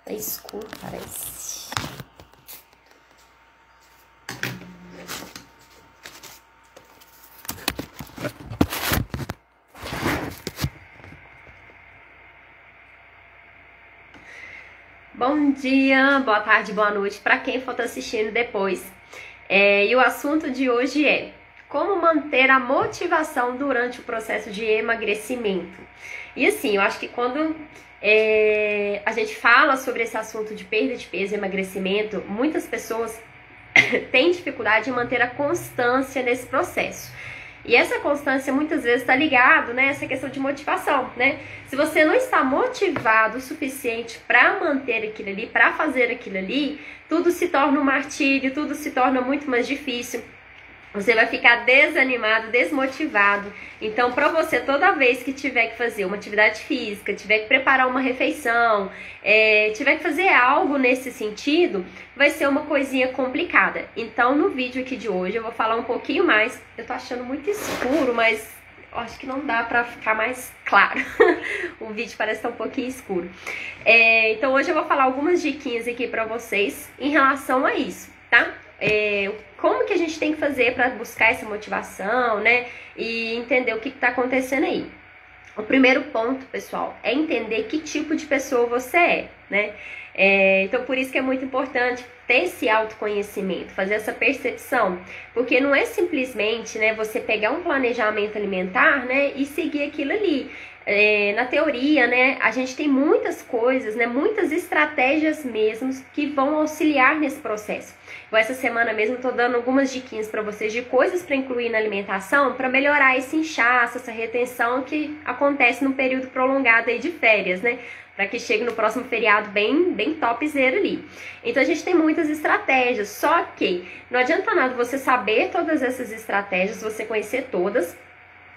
Tá escuro, parece. Bom dia, boa tarde, boa noite para quem for assistindo depois. E o assunto de hoje é como manter a motivação durante o processo de emagrecimento. E assim, eu acho que quando a gente fala sobre esse assunto de perda de peso e emagrecimento, muitas pessoas têm dificuldade em manter a constância nesse processo. E essa constância muitas vezes está ligado, né, essa questão de motivação, né? Se você não está motivado o suficiente para manter aquilo ali, para fazer aquilo ali, tudo se torna um martírio, tudo se torna muito mais difícil. Você vai ficar desanimado, desmotivado. Então, para você, toda vez que tiver que fazer uma atividade física, tiver que preparar uma refeição, tiver que fazer algo nesse sentido, vai ser uma coisinha complicada. Então, no vídeo aqui de hoje, eu vou falar um pouquinho mais. Eu tô achando muito escuro, mas eu acho que não dá pra ficar mais claro. O vídeo parece estar um pouquinho escuro. Então, hoje eu vou falar algumas diquinhas aqui pra vocês em relação a isso, tá? Como que a gente tem que fazer para buscar essa motivação, né? E entender o que está acontecendo aí. O primeiro ponto, pessoal, é entender que tipo de pessoa você é, né? Então, por isso que é muito importante ter esse autoconhecimento, fazer essa percepção, porque não é simplesmente, né, você pegar um planejamento alimentar, né, e seguir aquilo ali. Na teoria, né, a gente tem muitas coisas, né, muitas estratégias mesmo que vão auxiliar nesse processo. Essa semana mesmo eu tô dando algumas diquinhas para vocês de coisas para incluir na alimentação para melhorar esse inchaço, essa retenção que acontece num período prolongado aí de férias, né? Para que chegue no próximo feriado bem topzera ali. Então a gente tem muitas estratégias, só que não adianta nada você saber todas essas estratégias, você conhecer todas,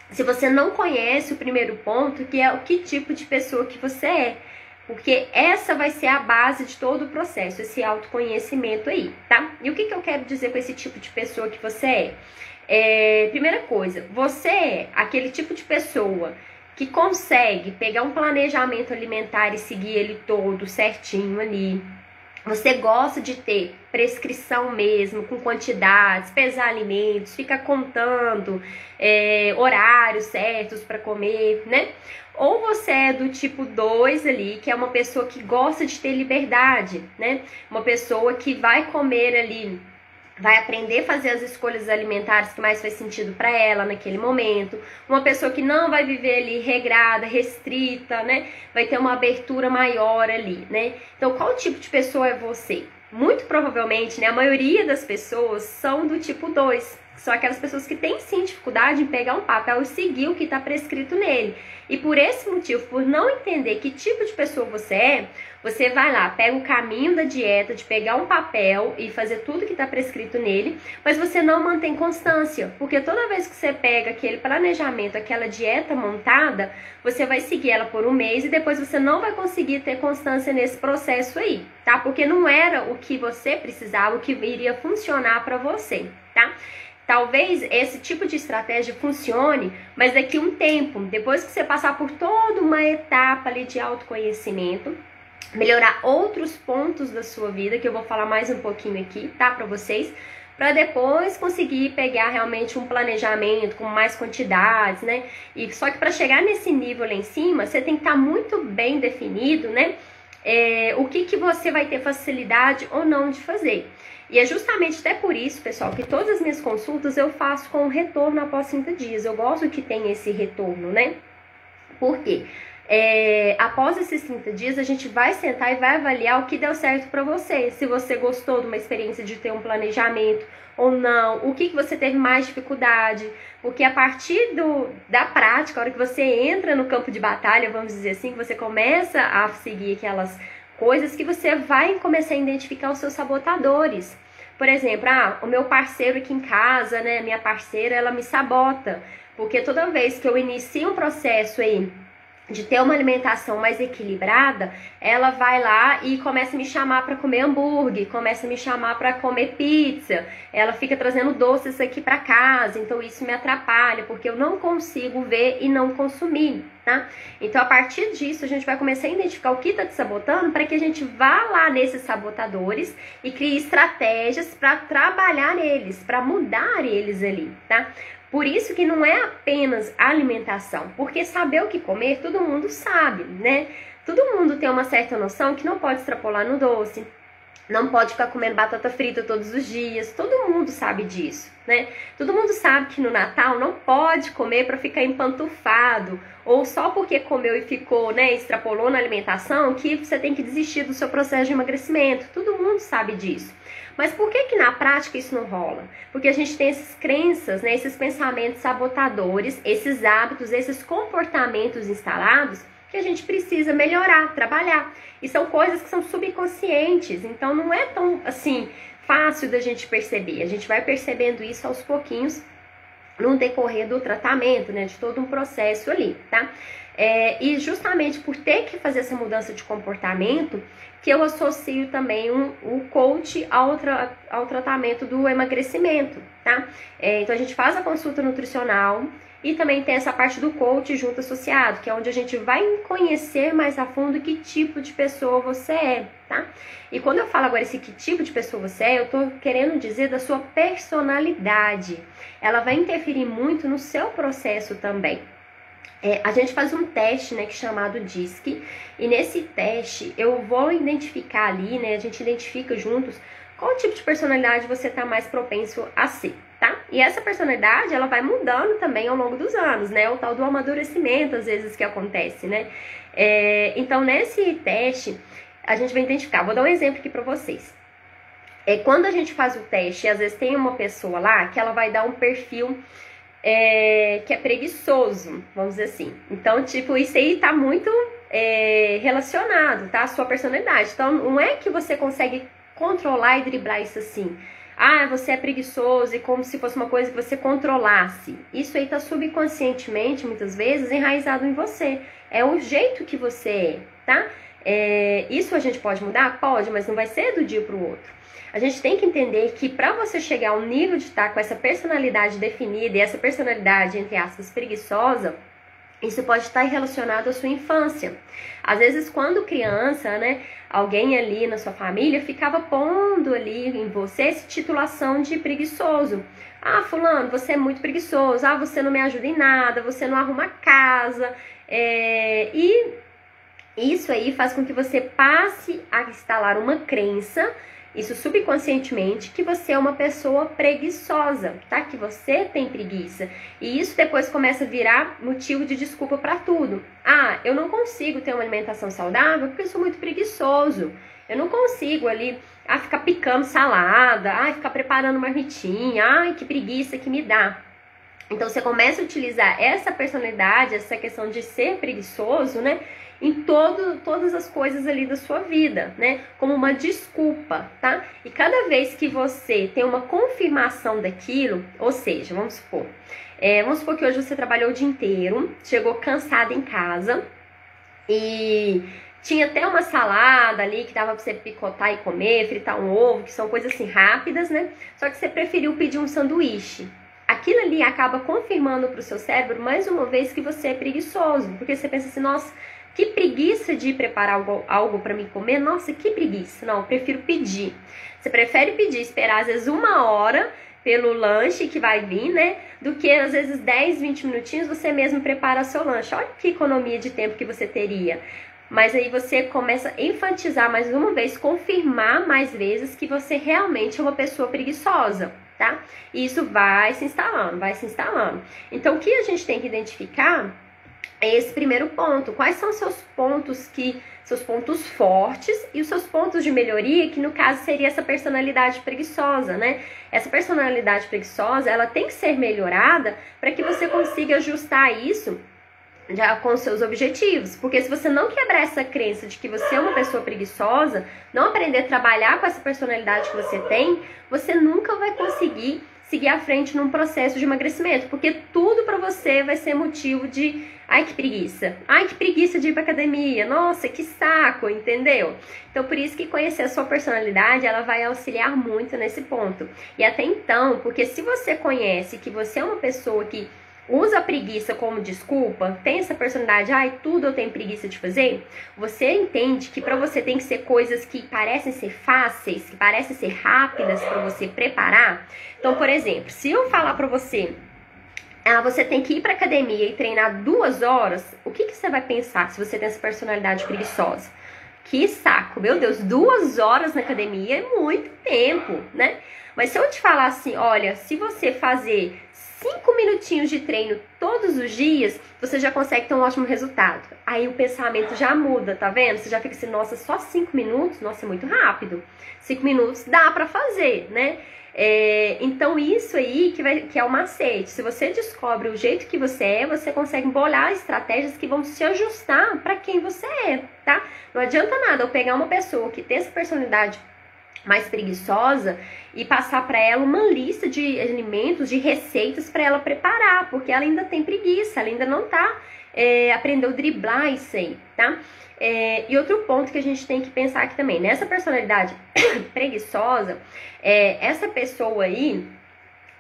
se você não conhece o primeiro ponto, que é o que tipo de pessoa que você é. Porque essa vai ser a base de todo o processo, esse autoconhecimento aí, tá? E o que eu quero dizer com esse tipo de pessoa que você é? Primeira coisa, você é aquele tipo de pessoa que consegue pegar um planejamento alimentar e seguir ele todo certinho ali. Você gosta de ter prescrição mesmo, com quantidades, pesar alimentos, fica contando horários certos para comer, né? Ou você é do tipo 2 ali, que é uma pessoa que gosta de ter liberdade, né? Uma pessoa que vai comer ali, vai aprender a fazer as escolhas alimentares que mais faz sentido para ela naquele momento. Uma pessoa que não vai viver ali regrada, restrita, né? Vai ter uma abertura maior ali, né? Então, qual tipo de pessoa é você? Muito provavelmente, né, a maioria das pessoas são do tipo 2. São aquelas pessoas que têm sim dificuldade em pegar um papel e seguir o que está prescrito nele. E por esse motivo, por não entender que tipo de pessoa você é, você vai lá, pega o caminho da dieta, de pegar um papel e fazer tudo que está prescrito nele, mas você não mantém constância, porque toda vez que você pega aquele planejamento, aquela dieta montada, você vai seguir ela por um mês e depois você não vai conseguir ter constância nesse processo aí, tá? Porque não era o que você precisava, o que iria funcionar para você, tá? Talvez esse tipo de estratégia funcione, mas daqui a um tempo, depois que você passar por toda uma etapa ali de autoconhecimento, melhorar outros pontos da sua vida, que eu vou falar mais um pouquinho aqui, tá, para vocês, para depois conseguir pegar realmente um planejamento com mais quantidades, né? E só que para chegar nesse nível lá em cima, você tem que estar muito bem definido, né? O que você vai ter facilidade ou não de fazer. E é justamente até por isso, pessoal, que todas as minhas consultas eu faço com retorno após 30 dias. Eu gosto que tenha esse retorno, né? Por quê? Após esses 30 dias, a gente vai sentar e vai avaliar o que deu certo para você. Se você gostou de uma experiência de ter um planejamento ou não, o que você teve mais dificuldade. Porque a partir da prática, a hora que você entra no campo de batalha, vamos dizer assim, que você começa a seguir aquelas coisas, que você vai começar a identificar os seus sabotadores. Por exemplo, o meu parceiro aqui em casa, né, minha parceira, ela me sabota. Porque toda vez que eu inicio um processo aí de ter uma alimentação mais equilibrada, ela vai lá e começa a me chamar para comer hambúrguer, começa a me chamar para comer pizza, ela fica trazendo doces aqui para casa, então isso me atrapalha, porque eu não consigo ver e não consumir, tá? Então a partir disso a gente vai começar a identificar o que está te sabotando para que a gente vá lá nesses sabotadores e crie estratégias para trabalhar neles, para mudar eles ali, tá? Por isso que não é apenas alimentação, porque saber o que comer todo mundo sabe, né? Todo mundo tem uma certa noção que não pode extrapolar no doce, não pode ficar comendo batata frita todos os dias, todo mundo sabe disso, né? Todo mundo sabe que no Natal não pode comer para ficar empantufado, ou só porque comeu e ficou, né, extrapolou na alimentação, que você tem que desistir do seu processo de emagrecimento, todo mundo sabe disso. Mas por que na prática isso não rola? Porque a gente tem essas crenças, né, esses pensamentos sabotadores, esses hábitos, esses comportamentos instalados que a gente precisa melhorar, trabalhar. E são coisas que são subconscientes, então não é tão, assim, fácil da gente perceber. A gente vai percebendo isso aos pouquinhos no decorrer do tratamento, né, de todo um processo ali, tá? E justamente por ter que fazer essa mudança de comportamento, que eu associo também o coach ao tratamento do emagrecimento, tá? Então a gente faz a consulta nutricional e também tem essa parte do coach junto associado, que é onde a gente vai conhecer mais a fundo que tipo de pessoa você é, tá? E quando eu falo agora esse que tipo de pessoa você é, eu tô querendo dizer da sua personalidade. Ela vai interferir muito no seu processo também. A gente faz um teste, né, que é chamado DISC, e nesse teste eu vou identificar ali, né, a gente identifica juntos qual tipo de personalidade você tá mais propenso a ser, tá? E essa personalidade, ela vai mudando também ao longo dos anos, né, o tal do amadurecimento, às vezes, que acontece, né? Então, nesse teste, a gente vai identificar, vou dar um exemplo aqui pra vocês. Quando a gente faz o teste, às vezes tem uma pessoa lá que ela vai dar um perfil que é preguiçoso, vamos dizer assim. Então, tipo, isso aí tá muito relacionado, tá? A sua personalidade. Então, não é que você consegue controlar e driblar isso assim. Ah, você é preguiçoso, e como se fosse uma coisa que você controlasse. Isso aí tá subconscientemente, muitas vezes, enraizado em você. É o jeito que você é, tá? Isso a gente pode mudar? Pode, mas não vai ser do dia pro outro. A gente tem que entender que para você chegar ao nível de estar com essa personalidade definida e essa personalidade, entre aspas, preguiçosa, isso pode estar relacionado à sua infância. Às vezes, quando criança, né, alguém ali na sua família ficava pondo ali em você essa titulação de preguiçoso. Ah, fulano, você é muito preguiçoso. Ah, você não me ajuda em nada, você não arruma casa. E isso aí faz com que você passe a instalar uma crença, isso subconscientemente, que você é uma pessoa preguiçosa, tá? Que você tem preguiça. E isso depois começa a virar motivo de desculpa para tudo. Ah, eu não consigo ter uma alimentação saudável porque eu sou muito preguiçoso. Eu não consigo ali ficar picando salada, ficar preparando marmitinha, que preguiça que me dá. Então você começa a utilizar essa personalidade, essa questão de ser preguiçoso, né, em todas as coisas ali da sua vida, né, como uma desculpa, tá? E cada vez que você tem uma confirmação daquilo, ou seja, vamos supor que hoje você trabalhou o dia inteiro, chegou cansada em casa e tinha até uma salada ali que dava pra você picotar e comer, fritar um ovo, que são coisas assim rápidas, né? Só que você preferiu pedir um sanduíche. Aquilo ali acaba confirmando pro seu cérebro mais uma vez que você é preguiçoso, porque você pensa assim, nossa, que preguiça de preparar algo para mim comer, nossa, que preguiça. Não, eu prefiro pedir. Você prefere pedir, esperar às vezes 1 hora pelo lanche que vai vir, né? Do que às vezes 10, 20 minutinhos você mesmo prepara seu lanche. Olha que economia de tempo que você teria. Mas aí você começa a enfatizar mais uma vez, confirmar mais vezes que você realmente é uma pessoa preguiçosa, tá? E isso vai se instalando, vai se instalando. Então o que a gente tem que identificar é esse primeiro ponto. Quais são seus pontos fortes e os seus pontos de melhoria, que no caso seria essa personalidade preguiçosa, né? Essa personalidade preguiçosa, ela tem que ser melhorada para que você consiga ajustar isso já com os seus objetivos. Porque se você não quebrar essa crença de que você é uma pessoa preguiçosa, não aprender a trabalhar com essa personalidade que você tem, você nunca vai conseguir seguir à frente num processo de emagrecimento, porque tudo pra você vai ser motivo de ai que preguiça de ir pra academia, nossa, que saco, entendeu? Então por isso que conhecer a sua personalidade, ela vai auxiliar muito nesse ponto. E até então, porque se você conhece que você é uma pessoa que usa a preguiça como desculpa, tem essa personalidade, ai, tudo eu tenho preguiça de fazer, você entende que pra você tem que ser coisas que parecem ser fáceis, que parecem ser rápidas pra você preparar. Então, por exemplo, se eu falar pra você, você tem que ir pra academia e treinar 2 horas, o que você vai pensar se você tem essa personalidade preguiçosa? Que saco, meu Deus, 2 horas na academia é muito tempo, né? Mas se eu te falar assim, olha, se você fazer 5 minutinhos de treino todos os dias, você já consegue ter um ótimo resultado. Aí o pensamento já muda, tá vendo? Você já fica assim, nossa, só 5 minutos? Nossa, é muito rápido. 5 minutos dá pra fazer, né? Então isso aí que é o macete. Se você descobre o jeito que você é, você consegue bolar estratégias que vão se ajustar pra quem você é, tá? Não adianta nada eu pegar uma pessoa que tem essa personalidade mais preguiçosa e passar para ela uma lista de alimentos, de receitas para ela preparar, porque ela ainda tem preguiça, ela ainda não tá aprendeu a driblar isso aí, tá? E outro ponto que a gente tem que pensar aqui também, nessa personalidade preguiçosa, essa pessoa aí,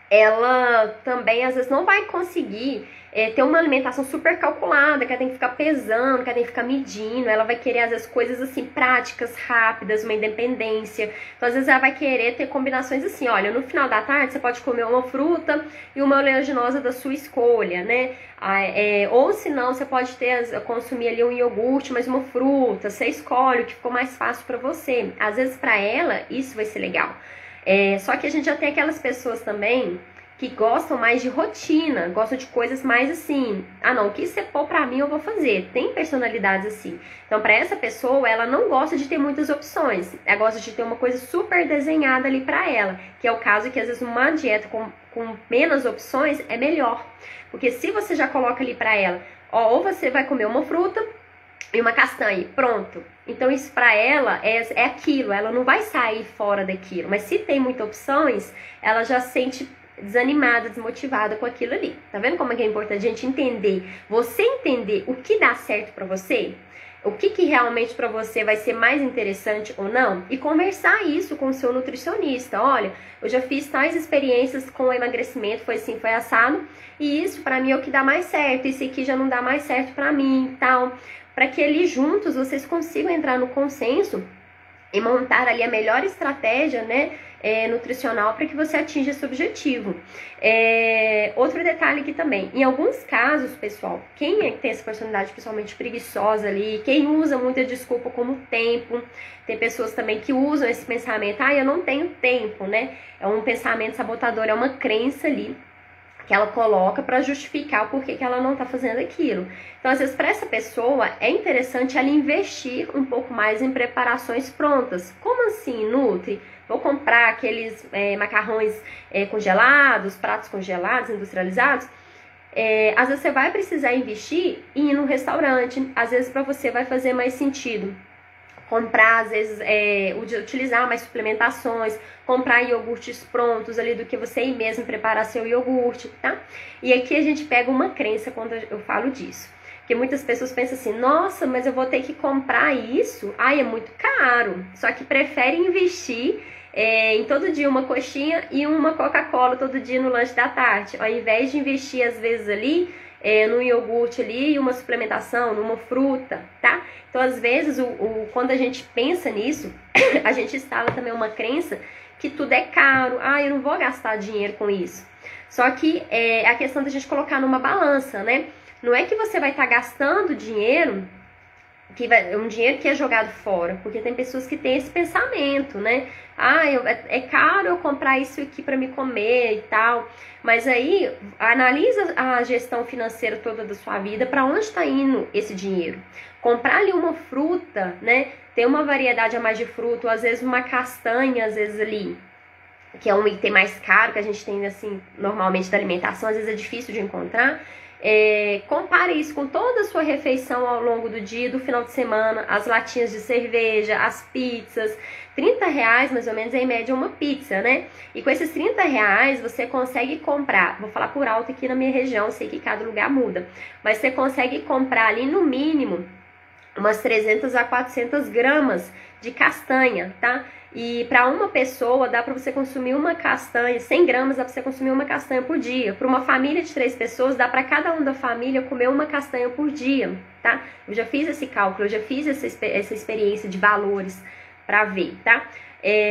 ela também às vezes não vai conseguir ter uma alimentação super calculada, que ela tem que ficar pesando, que ela tem que ficar medindo, ela vai querer às vezes coisas assim práticas, rápidas, uma independência. Então às vezes ela vai querer ter combinações assim, olha, no final da tarde você pode comer uma fruta e uma oleaginosa da sua escolha, né? Ou se não, você pode consumir ali um iogurte, mas uma fruta, você escolhe o que ficou mais fácil pra você. Às vezes pra ela isso vai ser legal. Só que a gente já tem aquelas pessoas também que gostam mais de rotina, gostam de coisas mais assim, não, o que você pôr pra mim eu vou fazer. Tem personalidades assim. Então pra essa pessoa, ela não gosta de ter muitas opções, ela gosta de ter uma coisa super desenhada ali pra ela, que é o caso que às vezes uma dieta com menos opções é melhor, porque se você já coloca ali pra ela, ou você vai comer uma fruta e uma castanha, pronto. Então isso pra ela é aquilo, ela não vai sair fora daquilo, mas se tem muitas opções, ela já sente desanimada, desmotivada com aquilo ali. Tá vendo como é que é importante a gente entender? Você entender o que dá certo pra você, o que realmente pra você vai ser mais interessante ou não, e conversar isso com o seu nutricionista. Olha, eu já fiz tais experiências com o emagrecimento, foi assim, foi assado, e isso pra mim é o que dá mais certo, isso aqui já não dá mais certo pra mim e tal, para que ali juntos vocês consigam entrar no consenso e montar ali a melhor estratégia, né, nutricional para que você atinja esse objetivo. Outro detalhe aqui também, em alguns casos, pessoal, quem tem essa personalidade pessoalmente preguiçosa ali, quem usa muita desculpa como tempo, tem pessoas também que usam esse pensamento, eu não tenho tempo, né, é um pensamento sabotador, é uma crença ali que ela coloca para justificar o porquê que ela não tá fazendo aquilo. Então, às vezes, para essa pessoa, é interessante ela investir um pouco mais em preparações prontas. Como assim, Nutri? Vou comprar aqueles macarrões congelados, pratos congelados, industrializados. Às vezes, você vai precisar investir em ir no restaurante. Às vezes, para você vai fazer mais sentido comprar, às vezes, utilizar mais suplementações, comprar iogurtes prontos ali do que você ir mesmo preparar seu iogurte, tá? E aqui a gente pega uma crença quando eu falo disso. Porque muitas pessoas pensam assim, nossa, mas eu vou ter que comprar isso? É muito caro. Só que preferem investir em todo dia uma coxinha e uma Coca-Cola todo dia no lanche da tarde. Ao invés de investir, às vezes, ali num iogurte ali e uma suplementação, numa fruta, tá? Então, às vezes, quando a gente pensa nisso, a gente instala também uma crença que tudo é caro. Eu não vou gastar dinheiro com isso. Só que é a questão da gente colocar numa balança, né? Não é que você vai estar gastando dinheiro, um dinheiro que é jogado fora, porque tem pessoas que têm esse pensamento, né? É caro eu comprar isso aqui para me comer e tal. Mas aí, analisa a gestão financeira toda da sua vida, para onde está indo esse dinheiro. Comprar ali uma fruta, né? Ter uma variedade a mais de fruta, ou às vezes uma castanha, às vezes ali, que é um item mais caro que a gente tem, assim, normalmente da alimentação, às vezes é difícil de encontrar. Compare isso com toda a sua refeição ao longo do dia, do final de semana, as latinhas de cerveja, as pizzas. R$30 mais ou menos é em média uma pizza, né? E com esses R$30 você consegue comprar, vou falar por alto aqui na minha região, sei que cada lugar muda, mas você consegue comprar ali no mínimo umas 300 a 400 gramas de castanha, tá? E para uma pessoa dá para você consumir uma castanha, 100 gramas dá para você consumir uma castanha por dia. Para uma família de 3 pessoas dá para cada um da família comer uma castanha por dia, tá? Eu já fiz esse cálculo, eu já fiz essa experiência de valores para ver, tá?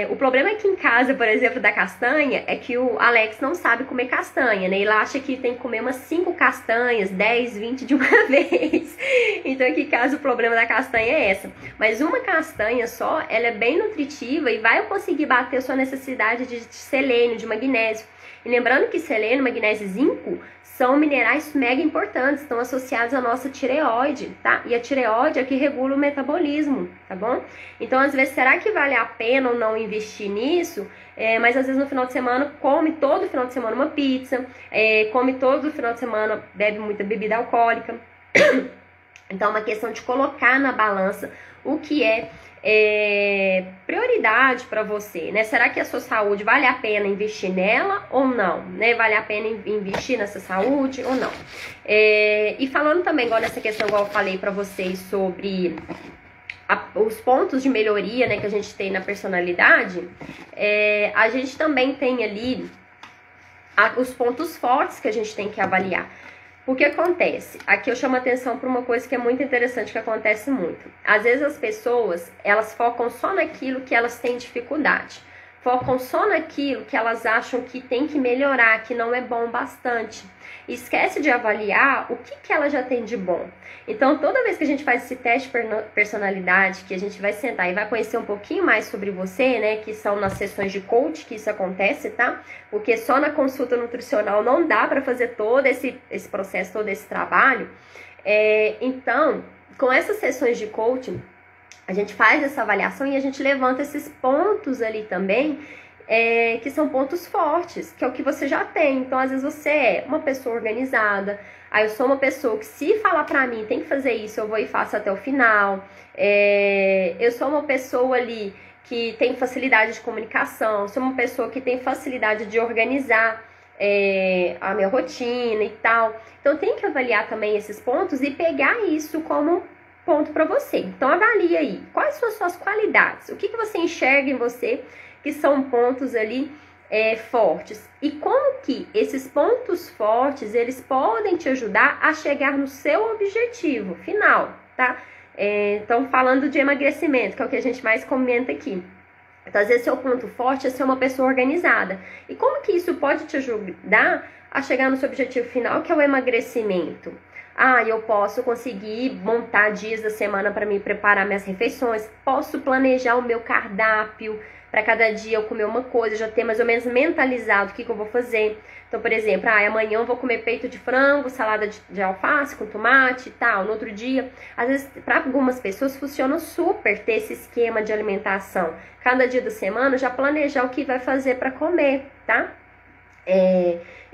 O problema aqui em casa, por exemplo, da castanha, é que o Alex não sabe comer castanha, né? Ele acha que tem que comer umas 5 castanhas, 10, 20 de uma vez. Então aqui em casa o problema da castanha é essa. Mas uma castanha só, ela é bem nutritiva e vai conseguir bater a sua necessidade de selênio, de magnésio. E lembrando que selênio, magnésio e zinco são minerais mega importantes, estão associados à nossa tireoide, tá? E a tireoide é que regula o metabolismo, tá bom? Então, às vezes, será que vale a pena ou não investir nisso? Mas às vezes no final de semana, come todo final de semana uma pizza, come todo final de semana, bebe muita bebida alcoólica. Então, é uma questão de colocar na balança o que é prioridade para você, né? Será que a sua saúde vale a pena investir nela ou não, né? Vale a pena investir nessa saúde ou não? E falando também igual nessa questão, igual eu falei para vocês sobre os pontos de melhoria, né, que a gente tem na personalidade, a gente também tem ali os pontos fortes que a gente tem que avaliar. O que acontece? Aqui eu chamo a atenção para uma coisa que é muito interessante, que acontece muito. Às vezes as pessoas, elas focam só naquilo que elas têm dificuldade. Focam só naquilo que elas acham que tem que melhorar, que não é bom bastante. E esquece de avaliar o que ela já tem de bom. Então, toda vez que a gente faz esse teste de personalidade, que a gente vai sentar e vai conhecer um pouquinho mais sobre você, né, que são nas sessões de coach que isso acontece, tá? Porque só na consulta nutricional não dá para fazer todo esse processo, todo esse trabalho. Então, com essas sessões de coaching, a gente faz essa avaliação e a gente levanta esses pontos ali também, que são pontos fortes, que é o que você já tem. Então, às vezes você é uma pessoa organizada, aí eu sou uma pessoa que, se falar pra mim, tem que fazer isso, eu vou e faço até o final. Eu sou uma pessoa ali que tem facilidade de comunicação, sou uma pessoa que tem facilidade de organizar a minha rotina e tal. Então, tem que avaliar também esses pontos e pegar isso como ponto para você. Então, avalie aí quais são as suas qualidades, o que você enxerga em você que são pontos ali fortes, e como que esses pontos fortes eles podem te ajudar a chegar no seu objetivo final, tá? Então, falando de emagrecimento, que é o que a gente mais comenta aqui. Então, às vezes, seu ponto forte é ser uma pessoa organizada. E como que isso pode te ajudar a chegar no seu objetivo final, que é o emagrecimento? Eu posso conseguir montar dias da semana para me preparar minhas refeições, posso planejar o meu cardápio para cada dia eu comer uma coisa, já ter mais ou menos mentalizado o que eu vou fazer. Então, por exemplo, amanhã eu vou comer peito de frango, salada de alface com tomate e tal. No outro dia, às vezes, para algumas pessoas funciona super ter esse esquema de alimentação. Cada dia da semana já planejar o que vai fazer para comer, tá?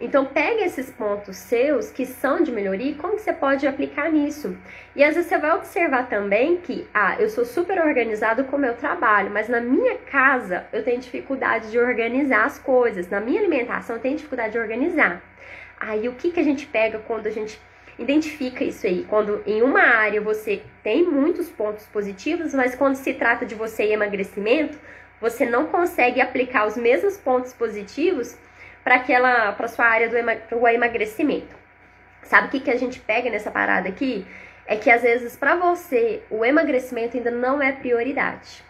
Então, pegue esses pontos seus que são de melhoria e como que você pode aplicar nisso. E às vezes você vai observar também que, eu sou super organizado com o meu trabalho, mas na minha casa eu tenho dificuldade de organizar as coisas. Na minha alimentação eu tenho dificuldade de organizar. Aí o que a gente pega quando a gente identifica isso aí? Quando em uma área você tem muitos pontos positivos, mas quando se trata de você e emagrecimento, você não consegue aplicar os mesmos pontos positivos para sua área do emagrecimento. Sabe o que a gente pega nessa parada aqui? É que às vezes para você o emagrecimento ainda não é prioridade.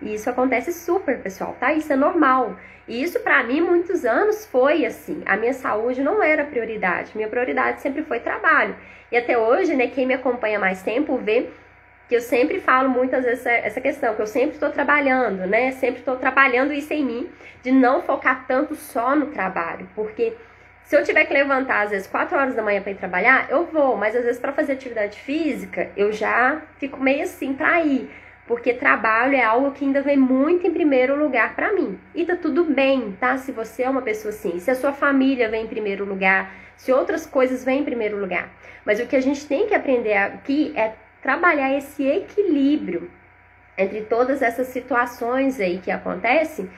E isso acontece super, pessoal, tá? Isso é normal. E isso pra mim muitos anos foi assim. A minha saúde não era prioridade. Minha prioridade sempre foi trabalho. E até hoje, né, quem me acompanha mais tempo vê que eu sempre falo muitas vezes essa questão, que eu sempre estou trabalhando, né? Sempre estou trabalhando isso em mim, de não focar tanto só no trabalho. Porque se eu tiver que levantar, às vezes, 4 horas da manhã para ir trabalhar, eu vou. Mas, às vezes, para fazer atividade física, eu já fico meio assim para ir. porque trabalho é algo que ainda vem muito em primeiro lugar para mim. E tá tudo bem, tá? Se você é uma pessoa assim, se a sua família vem em primeiro lugar, se outras coisas vêm em primeiro lugar. Mas o que a gente tem que aprender aqui é trabalhar esse equilíbrio entre todas essas situações aí que acontecem,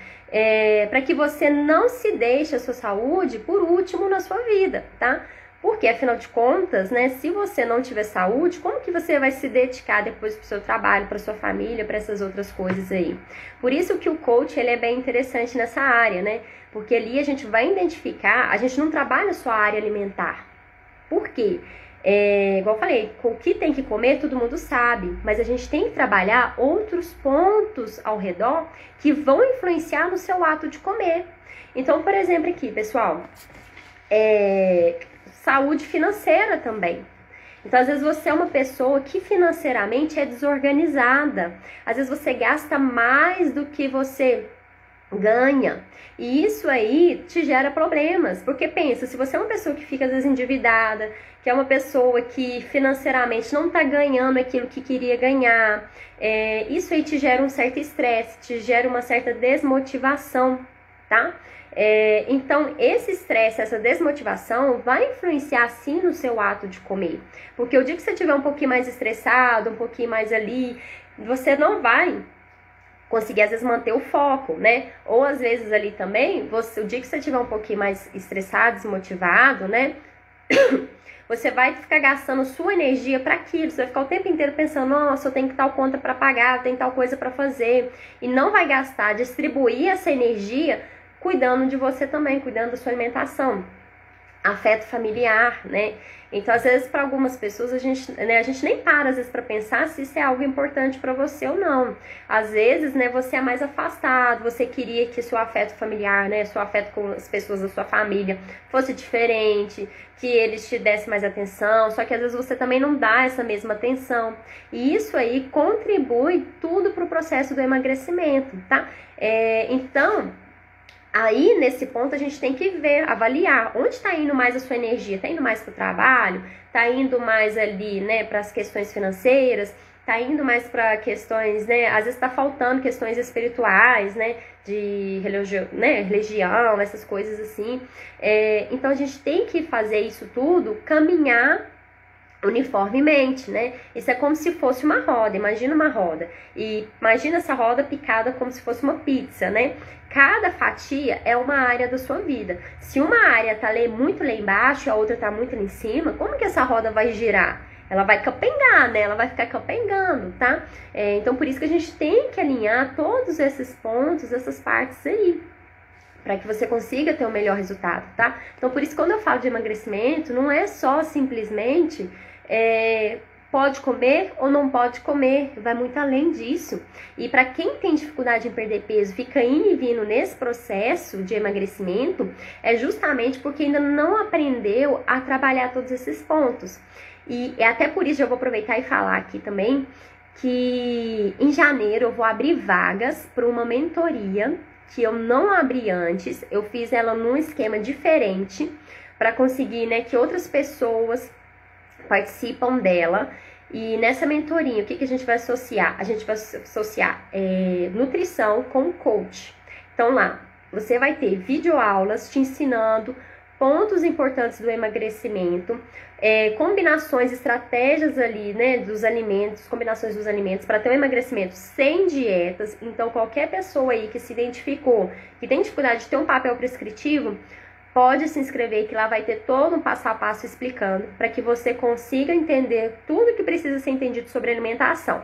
para que você não se deixe a sua saúde por último na sua vida, tá? Porque, afinal de contas, né, se você não tiver saúde, como que você vai se dedicar depois pro seu trabalho, pra sua família, para essas outras coisas aí? Por isso que o coach, ele é bem interessante nessa área, né? Porque ali a gente vai identificar, a gente não trabalha só a área alimentar. Por quê? Igual eu falei, o que tem que comer todo mundo sabe, mas a gente tem que trabalhar outros pontos ao redor que vão influenciar no seu ato de comer. Então, por exemplo, aqui, pessoal, saúde financeira também. Então, às vezes você é uma pessoa que financeiramente é desorganizada. Às vezes você gasta mais do que você ganha. E isso aí te gera problemas. Porque pensa, se você é uma pessoa que fica às vezes endividada, que é uma pessoa que financeiramente não está ganhando aquilo que queria ganhar, isso aí te gera um certo estresse, te gera uma certa desmotivação, tá? Então, esse estresse, essa desmotivação vai influenciar sim no seu ato de comer. Porque o dia que você estiver um pouquinho mais estressado, um pouquinho mais ali, você não vai conseguir às vezes manter o foco, né? Ou às vezes ali também, o dia que você estiver um pouquinho mais estressado, desmotivado, né? Você vai ficar gastando sua energia para aquilo, você vai ficar o tempo inteiro pensando, nossa, eu tenho que tal conta para pagar, eu tenho tal coisa para fazer. E não vai gastar, distribuir essa energia cuidando de você também, cuidando da sua alimentação, afeto familiar, né? Então, às vezes, para algumas pessoas, a gente nem para, às vezes, para pensar se isso é algo importante para você ou não. Às vezes, né, você é mais afastado, você queria que seu afeto familiar, né, seu afeto com as pessoas da sua família fosse diferente, que eles te dessem mais atenção, só que às vezes você também não dá essa mesma atenção. E isso aí contribui tudo para o processo do emagrecimento, tá? Então, aí, nesse ponto, a gente tem que ver, avaliar onde está indo mais a sua energia. Está indo mais para o trabalho? Está indo mais ali, né, para as questões financeiras? Está indo mais para questões, né, às vezes está faltando questões espirituais, né, de religião, essas coisas assim. Então, a gente tem que fazer isso tudo, caminhar uniformemente, né? Isso é como se fosse uma roda, imagina uma roda. E imagina essa roda picada como se fosse uma pizza, né? Cada fatia é uma área da sua vida. Se uma área tá muito lá embaixo e a outra tá muito lá em cima, como que essa roda vai girar? Ela vai capengar, né? Ela vai ficar capengando, tá? Então, por isso que a gente tem que alinhar todos esses pontos, essas partes aí, para que você consiga ter o melhor resultado, tá? Então, por isso, quando eu falo de emagrecimento, não é só simplesmente pode comer ou não pode comer, vai muito além disso. E para quem tem dificuldade em perder peso, fica indo e vindo nesse processo de emagrecimento, é justamente porque ainda não aprendeu a trabalhar todos esses pontos. E é até por isso que eu vou aproveitar e falar aqui também que em janeiro eu vou abrir vagas para uma mentoria que eu não abri antes. Eu fiz ela num esquema diferente para conseguir, né, que outras pessoas participam dela. E nessa mentoria, o que a gente vai associar? A gente vai associar nutrição com coach. Então lá, você vai ter videoaulas te ensinando pontos importantes do emagrecimento, combinações, estratégias ali, né, dos alimentos, combinações dos alimentos para ter um emagrecimento sem dietas. Então, qualquer pessoa aí que se identificou, que tem dificuldade de ter um papel prescritivo, pode se inscrever, que lá vai ter todo um passo a passo explicando para que você consiga entender tudo que precisa ser entendido sobre alimentação.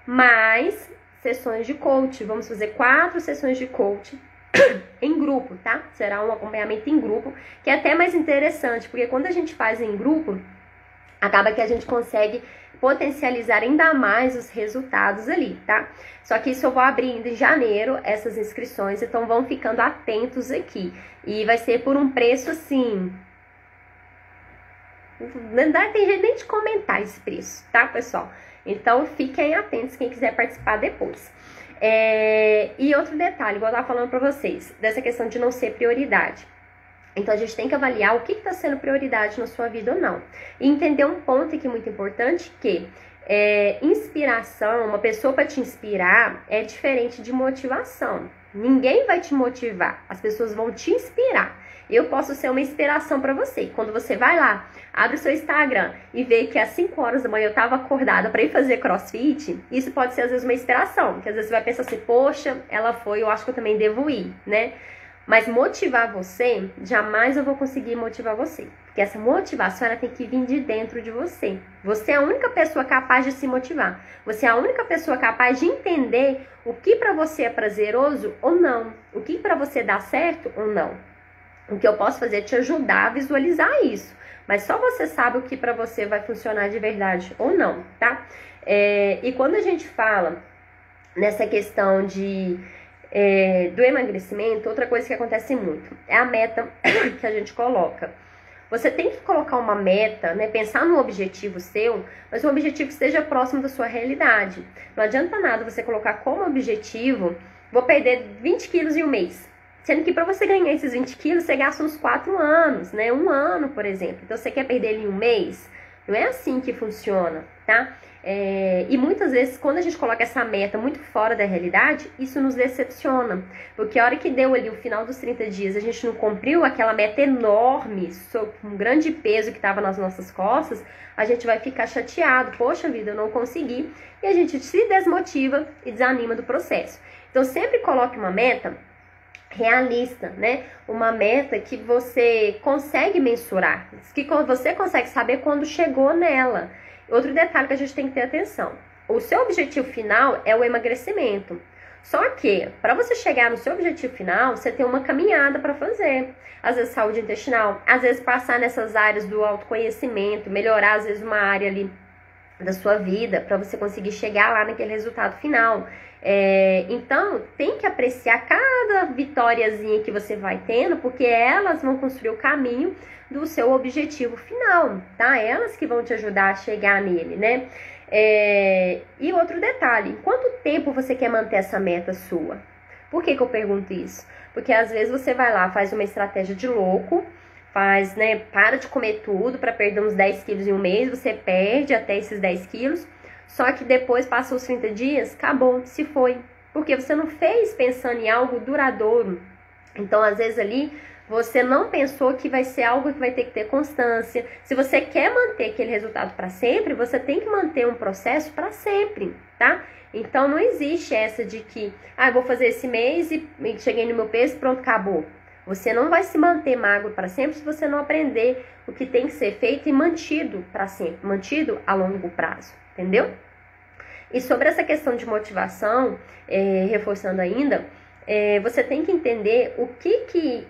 Mais sessões de coach, vamos fazer 4 sessões de coach em grupo, tá? Será um acompanhamento em grupo, que é até mais interessante, porque quando a gente faz em grupo, acaba que a gente consegue potencializar ainda mais os resultados ali, tá? Só que isso eu vou abrindo em janeiro, essas inscrições, então vão ficando atentos aqui. E vai ser por um preço assim... Não tem jeito nem de comentar esse preço, tá, pessoal? Então fiquem atentos quem quiser participar depois. E outro detalhe, igual eu tava falando pra vocês, dessa questão de não ser prioridade. Então, a gente tem que avaliar o que está sendo prioridade na sua vida ou não. E entender um ponto aqui muito importante, que Inspiração, uma pessoa para te inspirar é diferente de motivação. Ninguém vai te motivar, as pessoas vão te inspirar. Eu posso ser uma inspiração para você. Quando você vai lá, abre o seu Instagram e vê que às 5 horas da manhã eu estava acordada para ir fazer crossfit, isso pode ser às vezes uma inspiração, porque às vezes você vai pensar assim, poxa, ela foi, eu acho que eu também devo ir, né? Mas motivar você, jamais eu vou conseguir motivar você. Porque essa motivação, ela tem que vir de dentro de você. Você é a única pessoa capaz de se motivar. Você é a única pessoa capaz de entender o que para você é prazeroso ou não. O que para você dá certo ou não. O que eu posso fazer é te ajudar a visualizar isso. Mas só você sabe o que para você vai funcionar de verdade ou não, tá? E quando a gente fala nessa questão do emagrecimento, outra coisa que acontece muito é a meta que a gente coloca. Você tem que colocar uma meta, né? Pensar num objetivo seu, mas um objetivo que esteja próximo da sua realidade. Não adianta nada você colocar como objetivo, vou perder 20 quilos em um mês. Sendo que para você ganhar esses 20 quilos, você gasta uns 4 anos, né? 1 ano, por exemplo. Então, você quer perder ele em um mês? Não é assim que funciona, tá? E muitas vezes, quando a gente coloca essa meta muito fora da realidade, isso nos decepciona. Porque a hora que deu ali o final dos 30 dias, a gente não cumpriu aquela meta enorme, um grande peso que estava nas nossas costas, a gente vai ficar chateado. Poxa vida, eu não consegui. E a gente se desmotiva e desanima do processo. Então, sempre coloque uma meta realista, né? Uma meta que você consegue mensurar, que você consegue saber quando chegou nela. Outro detalhe que a gente tem que ter atenção: o seu objetivo final é o emagrecimento. Só que, para você chegar no seu objetivo final, você tem uma caminhada para fazer. Às vezes saúde intestinal, às vezes passar nessas áreas do autoconhecimento, melhorar às vezes uma área ali da sua vida, para você conseguir chegar lá naquele resultado final. Então, tem que apreciar cada vitóriazinha que você vai tendo, porque elas vão construir o caminho do seu objetivo final, tá? Elas que vão te ajudar a chegar nele, né? E outro detalhe: quanto tempo você quer manter essa meta sua? Por que eu pergunto isso? Porque às vezes você vai lá, faz uma estratégia de louco, para de comer tudo para perder uns 10 quilos em um mês, você perde até esses 10 quilos, só que depois, passou os 30 dias, acabou, se foi. Porque você não fez pensando em algo duradouro. Então, às vezes ali, você não pensou que vai ser algo que vai ter que ter constância. Se você quer manter aquele resultado para sempre, você tem que manter um processo para sempre, tá? Então, não existe essa de que, eu vou fazer esse mês e cheguei no meu peso, pronto, acabou. Você não vai se manter magro para sempre se você não aprender o que tem que ser feito e mantido para sempre, mantido a longo prazo, entendeu? E sobre essa questão de motivação, reforçando ainda, você tem que entender por que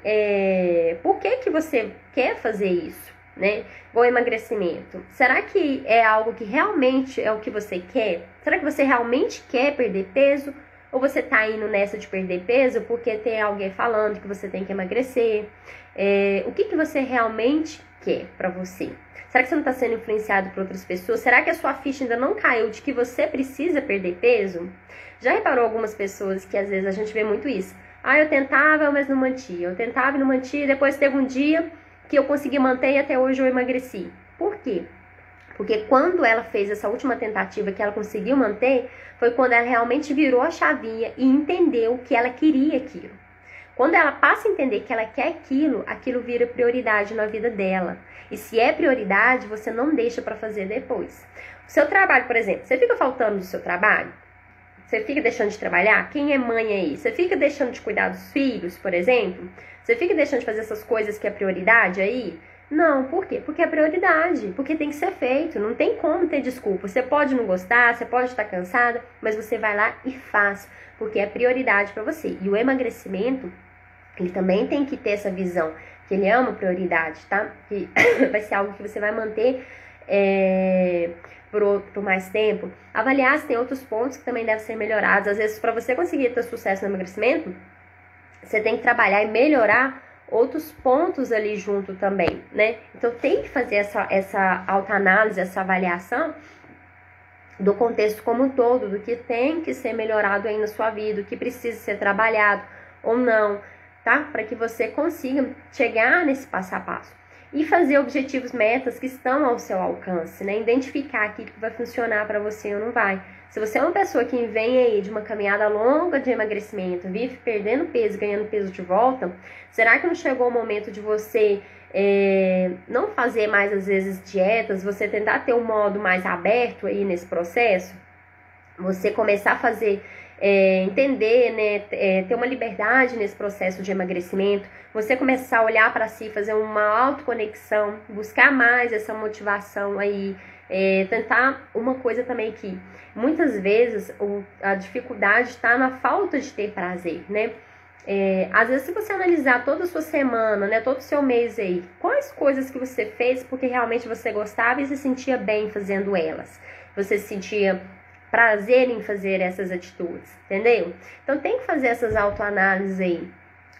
você quer fazer isso, né? O emagrecimento. Será que é algo que realmente é o que você quer? Será que você realmente quer perder peso? Ou você tá indo nessa de perder peso porque tem alguém falando que você tem que emagrecer? O que você realmente quer pra você? Será que você não tá sendo influenciado por outras pessoas? Será que a sua ficha ainda não caiu de que você precisa perder peso? Já reparou algumas pessoas que às vezes a gente vê muito isso? Eu tentava, mas não mantia. Eu tentava e não mantia. Depois teve um dia que eu consegui manter e até hoje eu emagreci. Por quê? Porque quando ela fez essa última tentativa que ela conseguiu manter, foi quando ela realmente virou a chavinha e entendeu que ela queria aquilo. Quando ela passa a entender que ela quer aquilo, aquilo vira prioridade na vida dela. E se é prioridade, você não deixa para fazer depois. O seu trabalho, por exemplo, você fica faltando do seu trabalho? Você fica deixando de trabalhar? Quem é mãe aí? Você fica deixando de cuidar dos filhos, por exemplo? Você fica deixando de fazer essas coisas que é prioridade aí? Não, por quê? Porque é prioridade, porque tem que ser feito, não tem como ter desculpa. Você pode não gostar, você pode estar cansada, mas você vai lá e faz, porque é prioridade para você. E o emagrecimento, ele também tem que ter essa visão, que ele é uma prioridade, tá? Que vai ser algo que você vai manter por mais tempo. Avaliar se tem outros pontos que também devem ser melhorados. Às vezes, para você conseguir ter sucesso no emagrecimento, você tem que trabalhar e melhorar outros pontos ali junto também, né? Então tem que fazer essa autoanálise, essa avaliação do contexto como um todo, do que tem que ser melhorado aí na sua vida, o que precisa ser trabalhado ou não, tá? Para que você consiga chegar nesse passo a passo. e fazer objetivos, metas que estão ao seu alcance, né? Identificar aquilo que vai funcionar para você ou não vai. Se você é uma pessoa que vem aí de uma caminhada longa de emagrecimento, vive perdendo peso, ganhando peso de volta, será que não chegou o momento de você não fazer mais, às vezes, dietas, você tentar ter um modo mais aberto aí nesse processo? Você começar a fazer, entender, né, ter uma liberdade nesse processo de emagrecimento, você começar a olhar para si, fazer uma autoconexão, buscar mais essa motivação aí, tentar uma coisa também que muitas vezes a dificuldade está na falta de ter prazer, né? Às vezes, se você analisar toda a sua semana, né, todo o seu mês aí, quais coisas que você fez porque realmente você gostava e se sentia bem fazendo elas, você se sentia prazer em fazer essas atitudes, entendeu? Então tem que fazer essas autoanálises aí.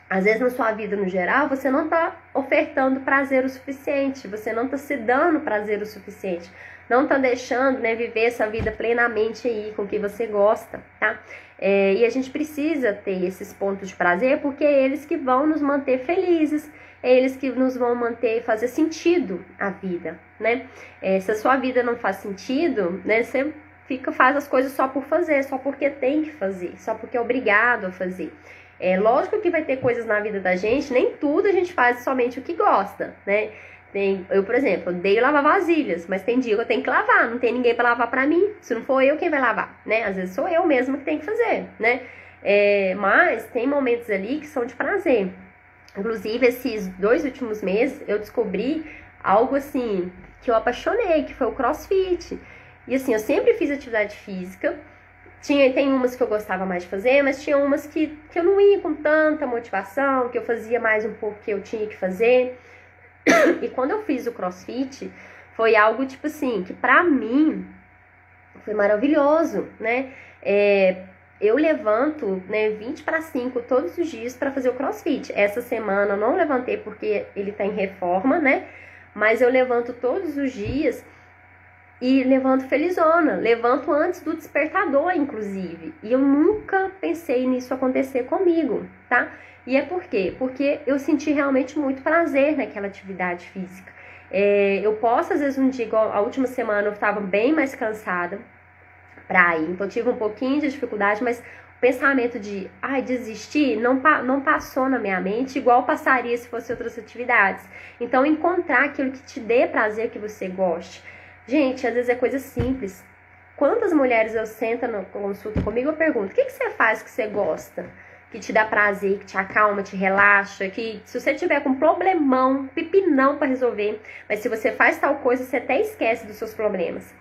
Às vezes na sua vida no geral você não está ofertando prazer o suficiente, você não está se dando prazer o suficiente, não está deixando, né, viver essa vida plenamente aí com o que você gosta, tá? E a gente precisa ter esses pontos de prazer porque é eles que vão nos manter felizes, é eles que nos vão manter, fazer sentido a vida, né? Se a sua vida não faz sentido, né, você faz as coisas só por fazer, só porque tem que fazer, só porque é obrigado a fazer. Lógico que vai ter coisas na vida da gente, nem tudo a gente faz somente o que gosta, né? Eu, por exemplo, odeio lavar vasilhas, mas tem dia que eu tenho que lavar, não tem ninguém para lavar para mim, se não for eu, quem vai lavar, né? Às vezes sou eu mesma que tenho que fazer, né? Mas tem momentos ali que são de prazer. Inclusive, esses 2 últimos meses, eu descobri algo assim, que eu apaixonei, que foi o CrossFit. E assim, eu sempre fiz atividade física, tem umas que eu gostava mais de fazer, mas tinha umas que eu não ia com tanta motivação, que eu fazia mais um pouco que eu tinha que fazer. E quando eu fiz o CrossFit, foi algo tipo assim, que pra mim foi maravilhoso, né? Eu levanto, né, 20 para 5 todos os dias para fazer o CrossFit. Essa semana eu não levantei porque ele tá em reforma, né? Mas eu levanto todos os dias e levanto felizona, levanto antes do despertador, inclusive. E eu nunca pensei nisso acontecer comigo, tá? E é por quê? Porque eu senti realmente muito prazer naquela atividade física. Eu posso, às vezes, um dia, igual a última semana, eu estava bem mais cansada pra ir. Então, eu tive um pouquinho de dificuldade, mas o pensamento de desistir não passou na minha mente, igual passaria se fosse outras atividades. Então, encontrar aquilo que te dê prazer, que você goste. Gente, às vezes é coisa simples. Quantas mulheres eu sento na consulta comigo, eu pergunto, o que você faz que você gosta? Que te dá prazer, que te acalma, te relaxa, que se você tiver com problemão, pepinão pra resolver, mas se você faz tal coisa, você até esquece dos seus problemas.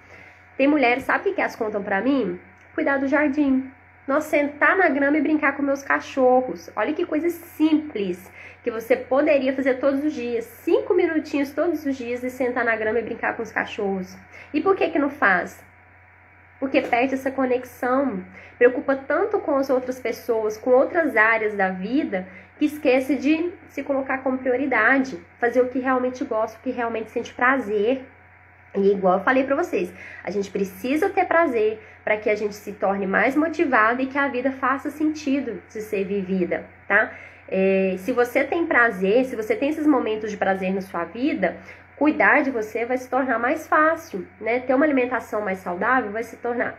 Tem mulheres, sabe o que elas contam pra mim? Cuidar do jardim. Nossa, sentar na grama e brincar com meus cachorros. Olha que coisa simples que você poderia fazer todos os dias. 5 minutinhos todos os dias e sentar na grama e brincar com os cachorros. E por que não faz? Porque perde essa conexão. Preocupa tanto com as outras pessoas, com outras áreas da vida, que esquece de se colocar como prioridade. Fazer o que realmente gosta, o que realmente sente prazer. E igual eu falei pra vocês, a gente precisa ter prazer para que a gente se torne mais motivado e que a vida faça sentido de ser vivida, tá? Se você tem prazer, se você tem esses momentos de prazer na sua vida, cuidar de você vai se tornar mais fácil, né? Ter uma alimentação mais saudável vai se tornar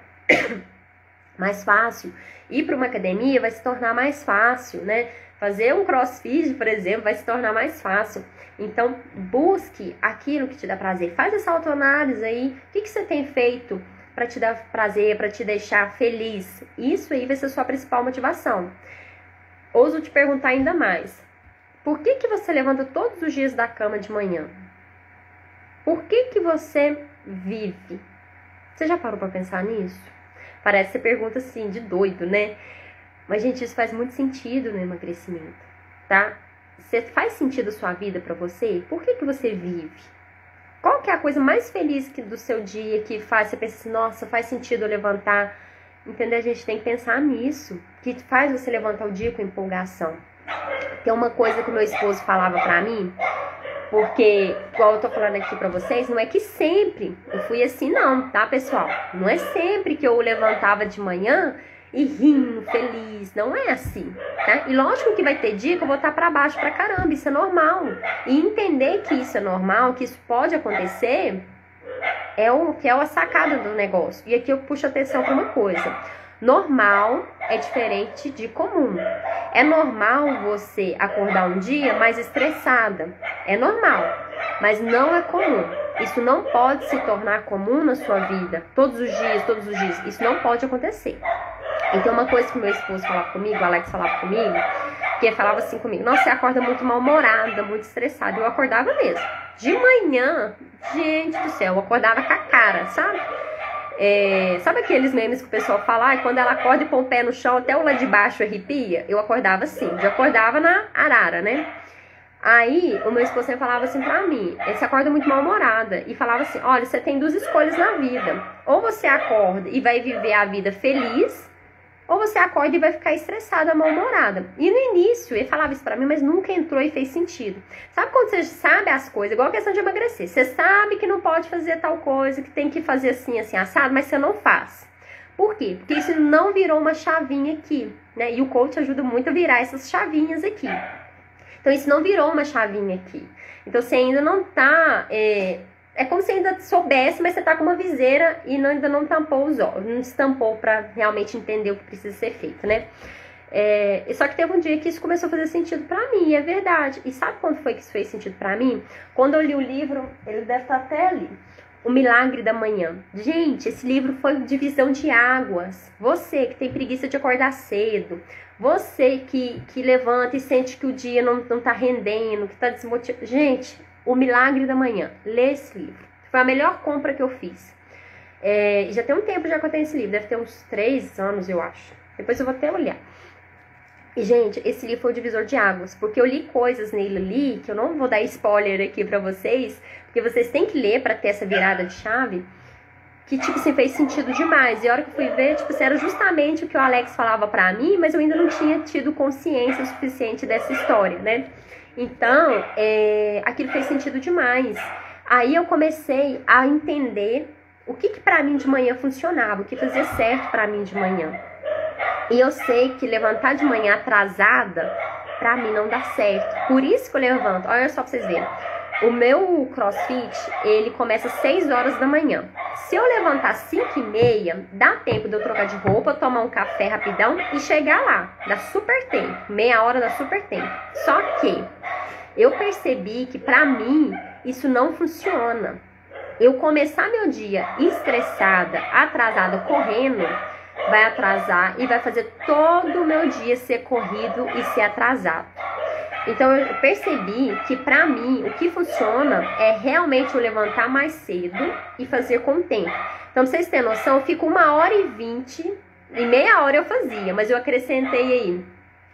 mais fácil. Ir para uma academia vai se tornar mais fácil, né? Fazer um CrossFit, por exemplo, vai se tornar mais fácil. Então, busque aquilo que te dá prazer. Faz essa autoanálise aí. O que você tem feito para te dar prazer, para te deixar feliz? Isso aí vai ser a sua principal motivação. Ouso te perguntar ainda mais. Por que você levanta todos os dias da cama de manhã? Por que você vive? Você já parou para pensar nisso? Parece ser pergunta assim, de doido, né? Mas, gente, isso faz muito sentido no emagrecimento, tá? Faz sentido a sua vida pra você? Por que você vive? Qual que é a coisa mais feliz do seu dia que faz você pensar assim, nossa, faz sentido eu levantar? Entendeu? A gente tem que pensar nisso, que faz você levantar o dia com empolgação. Tem uma coisa que o meu esposo falava pra mim, porque, igual eu tô falando aqui pra vocês, não é que sempre eu fui assim não, tá, pessoal? Não é sempre que eu levantava de manhã e rindo, feliz. Não é assim, tá? E lógico que vai ter dia que eu vou estar pra baixo pra caramba, isso é normal. E entender que isso é normal, que isso pode acontecer, é a sacada do negócio. E aqui eu puxo atenção pra uma coisa. Normal é diferente de comum. É normal você acordar um dia mais estressada. É normal, mas não é comum. Isso não pode se tornar comum na sua vida. Todos os dias. Isso não pode acontecer. Então uma coisa que meu esposo falava comigo, o Alex falava comigo, que ele falava assim comigo: nossa, você acorda muito mal-humorada, muito estressada. Eu acordava mesmo. De manhã, gente do céu, eu acordava com a cara, sabe? Sabe aqueles memes que o pessoal fala, quando ela acorda e põe o pé no chão, até o lá de baixo arrepia? Eu acordava assim, já acordava na arara, né? Aí, o meu esposo sempre falava assim pra mim: você acorda muito mal-humorada. E falava assim: olha, você tem duas escolhas na vida. Ou você acorda e vai viver a vida feliz, ou você acorda e vai ficar estressada, mal-humorada. E no início, ele falava isso pra mim, mas nunca entrou e fez sentido. Sabe quando você sabe as coisas, igual a questão de emagrecer? Você sabe que não pode fazer tal coisa, que tem que fazer assim, assim, assado, mas você não faz. Por quê? Porque isso não virou uma chavinha aqui, né? E o coach ajuda muito a virar essas chavinhas aqui. Então, isso não virou uma chavinha aqui. Então, você ainda não tá... É como se ainda soubesse, mas você tá com uma viseira e ainda não tampou os olhos, não estampou pra realmente entender o que precisa ser feito, né? Só que teve um dia que isso começou a fazer sentido pra mim, é verdade. E sabe quando foi que isso fez sentido pra mim? Quando eu li o livro, ele deve estar até ali, O Milagre da Manhã. Gente, esse livro foi divisão de águas. Você que tem preguiça de acordar cedo, você que levanta e sente que o dia não tá rendendo, que tá desmotivado. Gente, O Milagre da Manhã. Lê esse livro. Foi a melhor compra que eu fiz. Já tem um tempo já que eu tenho esse livro. Deve ter uns 3 anos, eu acho. Depois eu vou até olhar. E, gente, esse livro foi o divisor de águas. Porque eu li coisas nele ali, que eu não vou dar spoiler aqui pra vocês, porque vocês têm que ler pra ter essa virada de chave, que, tipo assim, fez sentido demais. E a hora que eu fui ver, tipo assim, era justamente o que o Alex falava pra mim, mas eu ainda não tinha tido consciência suficiente dessa história, né? Então, aquilo fez sentido demais. Aí eu comecei a entender o que pra mim de manhã funcionava, o que fazia certo pra mim de manhã. E eu sei que levantar de manhã atrasada, pra mim não dá certo. Por isso que eu levanto. Olha só pra vocês verem. O meu crossfit, ele começa às 6 horas da manhã. Se eu levantar às 5h30, dá tempo de eu trocar de roupa, tomar um café rapidão e chegar lá. Dá super tempo. Meia hora dá super tempo. Só que eu percebi que pra mim isso não funciona. Eu começar meu dia estressada, atrasada, correndo, vai atrasar e vai fazer todo o meu dia ser corrido e ser atrasado. Então eu percebi que pra mim o que funciona é realmente eu levantar mais cedo e fazer com tempo. Então pra vocês terem noção, eu fico 1h20, em meia hora eu fazia, mas eu acrescentei aí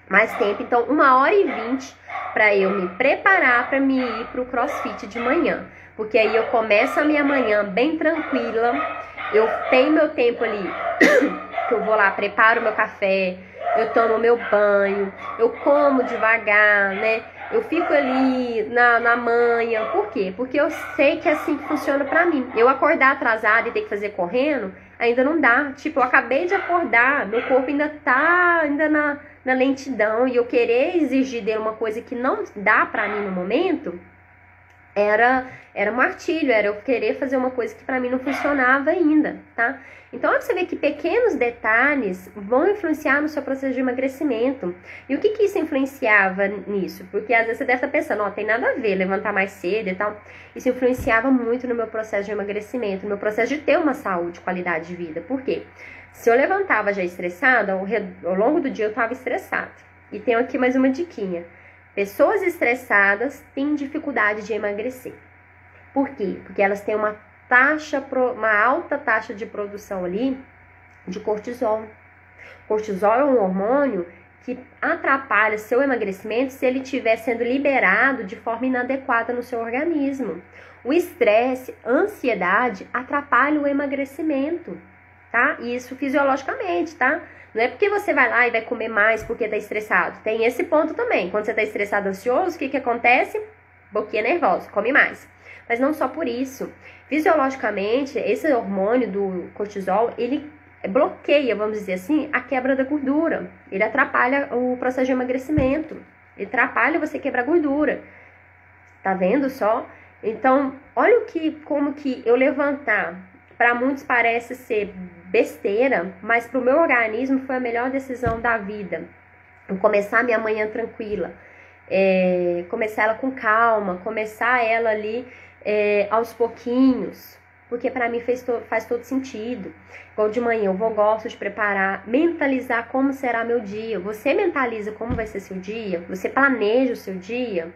mais tempo. Então 1h20 pra eu me preparar pra me ir pro crossfit de manhã. Porque aí eu começo a minha manhã bem tranquila, eu tenho meu tempo ali, que eu vou lá, preparo meu café, eu tomo meu banho, eu como devagar, né? Eu fico ali na manhã. Por quê? Porque eu sei que é assim que funciona pra mim. Eu acordar atrasada e ter que fazer correndo, ainda não dá. Tipo, eu acabei de acordar, meu corpo ainda tá na lentidão, e eu querer exigir dele uma coisa que não dá pra mim no momento, era um martírio, era eu querer fazer uma coisa que pra mim não funcionava ainda, tá? Então, olha pra você ver que pequenos detalhes vão influenciar no seu processo de emagrecimento. E o que isso influenciava nisso? Porque às vezes você deve estar pensando, tem nada a ver, levantar mais cedo e tal. Isso influenciava muito no meu processo de emagrecimento, no meu processo de ter uma saúde, qualidade de vida. Por quê? Se eu levantava já estressada, ao longo do dia eu estava estressada. E tenho aqui mais uma diquinha. Pessoas estressadas têm dificuldade de emagrecer. Por quê? Porque elas têm uma alta taxa de produção ali de cortisol. Cortisol é um hormônio que atrapalha seu emagrecimento se ele estiver sendo liberado de forma inadequada no seu organismo. O estresse, ansiedade atrapalha o emagrecimento, tá? Isso fisiologicamente, tá? Não é porque você vai lá e vai comer mais porque tá estressado. Tem esse ponto também. Quando você tá estressado, ansioso, o que acontece? Boquinha nervosa, come mais. Mas não só por isso. Fisiologicamente, esse hormônio do cortisol, ele bloqueia, vamos dizer assim, a quebra da gordura. Ele atrapalha o processo de emagrecimento. Ele atrapalha você quebrar gordura. Tá vendo só? Então, olha como que eu levantar, para muitos parece ser besteira, mas para o meu organismo foi a melhor decisão da vida. Eu começar minha manhã tranquila, começar ela com calma, começar ela ali aos pouquinhos, porque para mim faz todo sentido. Igual de manhã eu gosto de preparar, mentalizar como será meu dia. Você mentaliza como vai ser seu dia, você planeja o seu dia.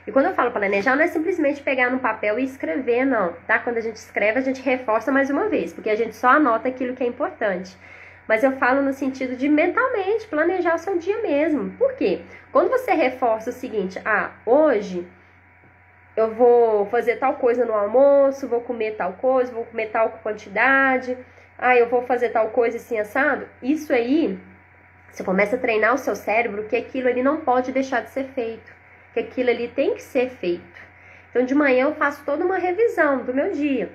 E quando eu falo planejar, não é simplesmente pegar no papel e escrever, não, tá? Quando a gente escreve, a gente reforça mais uma vez, porque a gente só anota aquilo que é importante. Mas eu falo no sentido de mentalmente planejar o seu dia mesmo. Por quê? Quando você reforça o seguinte, hoje eu vou fazer tal coisa no almoço, vou comer tal coisa, vou comer tal quantidade, eu vou fazer tal coisa assim assado, isso aí, você começa a treinar o seu cérebro que aquilo ali não pode deixar de ser feito, que aquilo ali tem que ser feito. Então de manhã eu faço toda uma revisão do meu dia.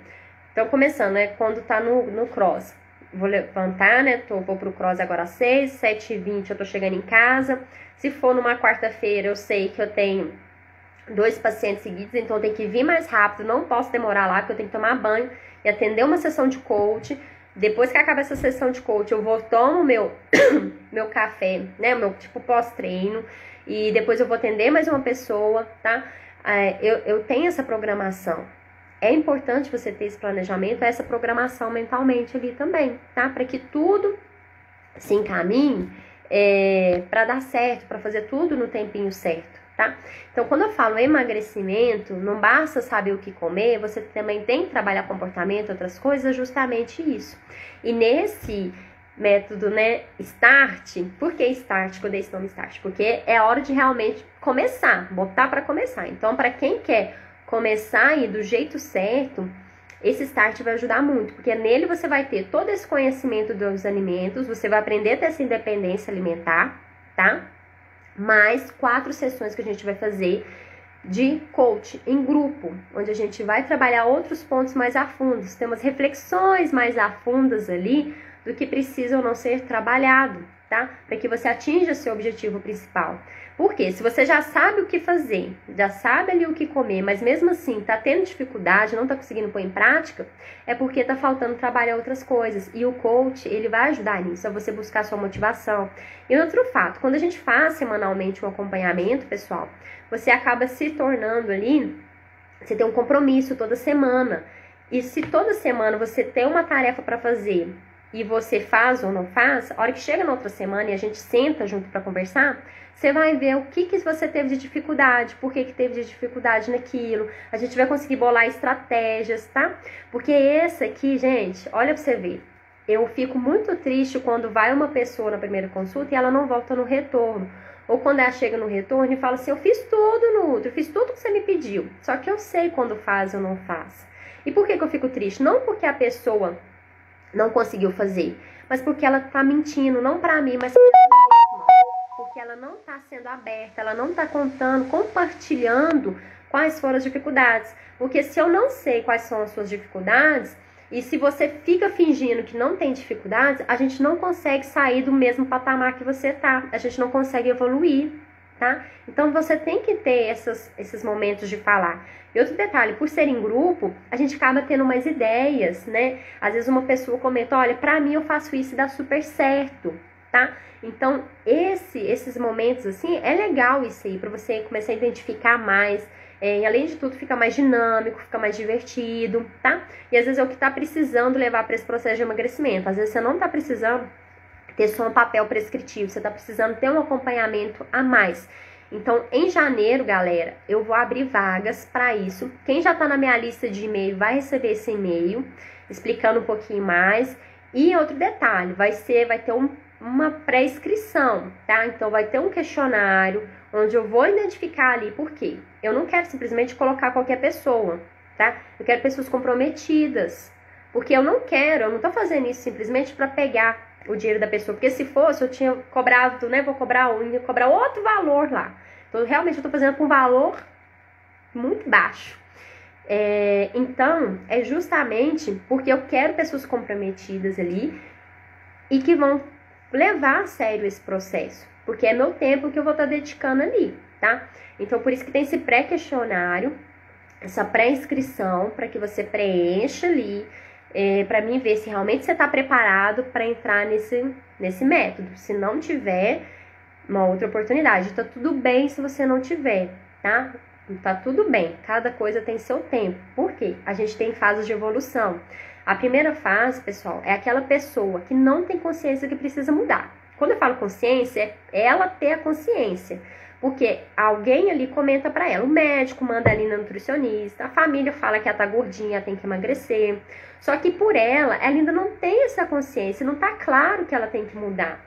Então começando, né, quando tá no cross, vou levantar, né, vou pro cross agora às 6, 7h20 eu tô chegando em casa. Se for numa quarta-feira, eu sei que eu tenho 2 pacientes seguidos, então eu tenho que vir mais rápido, não posso demorar lá, porque eu tenho que tomar banho e atender uma sessão de coach. Depois que acaba essa sessão de coach, eu tomo meu café, né, o meu tipo pós-treino, e depois eu vou atender mais uma pessoa, tá? Eu tenho essa programação. É importante você ter esse planejamento, essa programação mentalmente ali também, tá? Para que tudo se encaminhe para dar certo, para fazer tudo no tempinho certo, tá? Então, quando eu falo emagrecimento, não basta saber o que comer, você também tem que trabalhar comportamento, outras coisas, justamente isso. E nesse método, né, START, por que START, que eu dei esse nome START? Porque é a hora de realmente começar, botar para começar. Então, para quem quer começar aí do jeito certo, esse START vai ajudar muito, porque nele você vai ter todo esse conhecimento dos alimentos, você vai aprender a ter essa independência alimentar, tá? Mais 4 sessões que a gente vai fazer de coach em grupo, onde a gente vai trabalhar outros pontos mais a fundo, tem umas reflexões mais a fundas ali do que precisa ou não ser trabalhado, tá? Para que você atinja seu objetivo principal. Porque se você já sabe o que fazer, já sabe ali o que comer, mas mesmo assim tá tendo dificuldade, não tá conseguindo pôr em prática, é porque tá faltando trabalhar outras coisas. E o coach, ele vai ajudar nisso, a você buscar sua motivação. E outro fato, quando a gente faz semanalmente um acompanhamento, pessoal, você acaba se tornando ali, você tem um compromisso toda semana. E se toda semana você tem uma tarefa para fazer e você faz ou não faz, a hora que chega na outra semana e a gente senta junto para conversar, você vai ver o que você teve de dificuldade, por que teve de dificuldade naquilo. A gente vai conseguir bolar estratégias, tá? Porque esse aqui, gente, olha pra você ver. Eu fico muito triste quando vai uma pessoa na primeira consulta e ela não volta no retorno. Ou quando ela chega no retorno e fala assim, eu fiz tudo, Nutri, eu fiz tudo que você me pediu. Só que eu sei quando faz ou não faz. E por que eu fico triste? Não porque a pessoa não conseguiu fazer, mas porque ela tá mentindo, não pra mim, mas pra mim mesma. Porque ela não tá sendo aberta, ela não tá contando, compartilhando quais foram as dificuldades. Porque se eu não sei quais são as suas dificuldades, e se você fica fingindo que não tem dificuldades, a gente não consegue sair do mesmo patamar que você tá, a gente não consegue evoluir, tá? Então você tem que ter esses momentos de falar. E outro detalhe, por ser em grupo, a gente acaba tendo mais ideias, né? Às vezes uma pessoa comenta, olha, pra mim eu faço isso e dá super certo, tá? Então, esses momentos, assim, é legal isso aí, pra você começar a identificar mais, e além de tudo, fica mais dinâmico, fica mais divertido, tá? E às vezes é o que tá precisando levar para esse processo de emagrecimento. Às vezes você não tá precisando ter só um papel prescritivo, você tá precisando ter um acompanhamento a mais. Então, em janeiro, galera, eu vou abrir vagas para isso. Quem já tá na minha lista de e-mail vai receber esse e-mail, explicando um pouquinho mais. E outro detalhe, vai ter uma pré-inscrição, tá? Então, vai ter um questionário, onde eu vou identificar ali por quê. Eu não quero simplesmente colocar qualquer pessoa, tá? Eu quero pessoas comprometidas. Porque eu não tô fazendo isso simplesmente para pegar o dinheiro da pessoa, porque se fosse, eu tinha cobrado, né, vou cobrar outro valor lá. Então, realmente, eu tô fazendo com um valor muito baixo. Então, é justamente porque eu quero pessoas comprometidas ali, e que vão levar a sério esse processo, porque é meu tempo que eu vou estar dedicando ali, tá? Então, por isso que tem esse pré-questionário, essa pré-inscrição, para que você preencha ali, para mim ver se realmente você está preparado para entrar nesse método. Se não tiver, uma outra oportunidade. Tá tudo bem se você não tiver, tá? Tá tudo bem, cada coisa tem seu tempo. Por quê? A gente tem fases de evolução. A primeira fase, pessoal, é aquela pessoa que não tem consciência que precisa mudar. Quando eu falo consciência, é ela ter a consciência. Porque alguém ali comenta pra ela, o médico manda ali na nutricionista, a família fala que ela tá gordinha, ela tem que emagrecer. Só que por ela ainda não tem essa consciência, não tá claro que ela tem que mudar.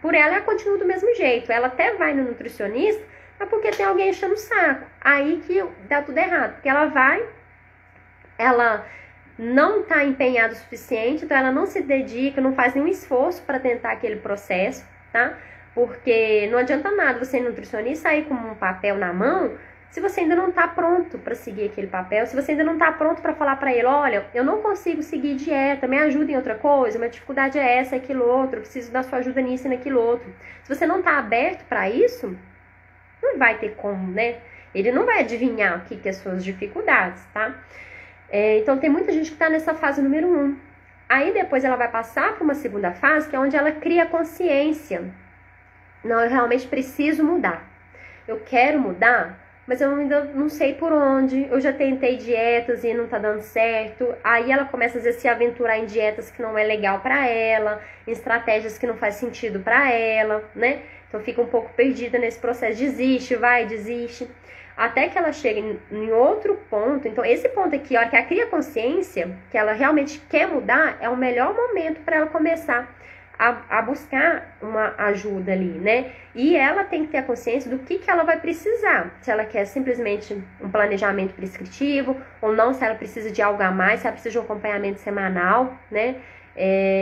Por ela continua do mesmo jeito, ela até vai no nutricionista, mas porque tem alguém enchendo o saco. Aí que dá tudo errado, porque ela não tá empenhada o suficiente, então ela não se dedica, não faz nenhum esforço para tentar aquele processo, tá? Porque não adianta nada você ir no nutricionista sair com um papel na mão, se você ainda não está pronto para seguir aquele papel, se você ainda não está pronto para falar para ele, olha, eu não consigo seguir dieta, me ajuda em outra coisa, minha dificuldade é essa, aquilo outro, eu preciso da sua ajuda nisso e naquilo outro. Se você não está aberto para isso, não vai ter como, né? Ele não vai adivinhar o que é as suas dificuldades, tá? Então tem muita gente que está nessa fase número 1. Aí depois ela vai passar para uma segunda fase, que é onde ela cria consciência. Não, eu realmente preciso mudar. Eu quero mudar, mas eu ainda não sei por onde. Eu já tentei dietas e não tá dando certo. Aí ela começa às vezes a se aventurar em dietas que não é legal pra ela, em estratégias que não faz sentido pra ela, né? Então fica um pouco perdida nesse processo. Desiste, desiste. Até que ela chega em outro ponto. Então esse ponto aqui, a hora que ela cria consciência, que ela realmente quer mudar, é o melhor momento para ela começar a buscar uma ajuda ali, né? E ela tem que ter a consciência do que ela vai precisar. Se ela quer simplesmente um planejamento prescritivo, ou não, se ela precisa de algo a mais, se ela precisa de um acompanhamento semanal, né?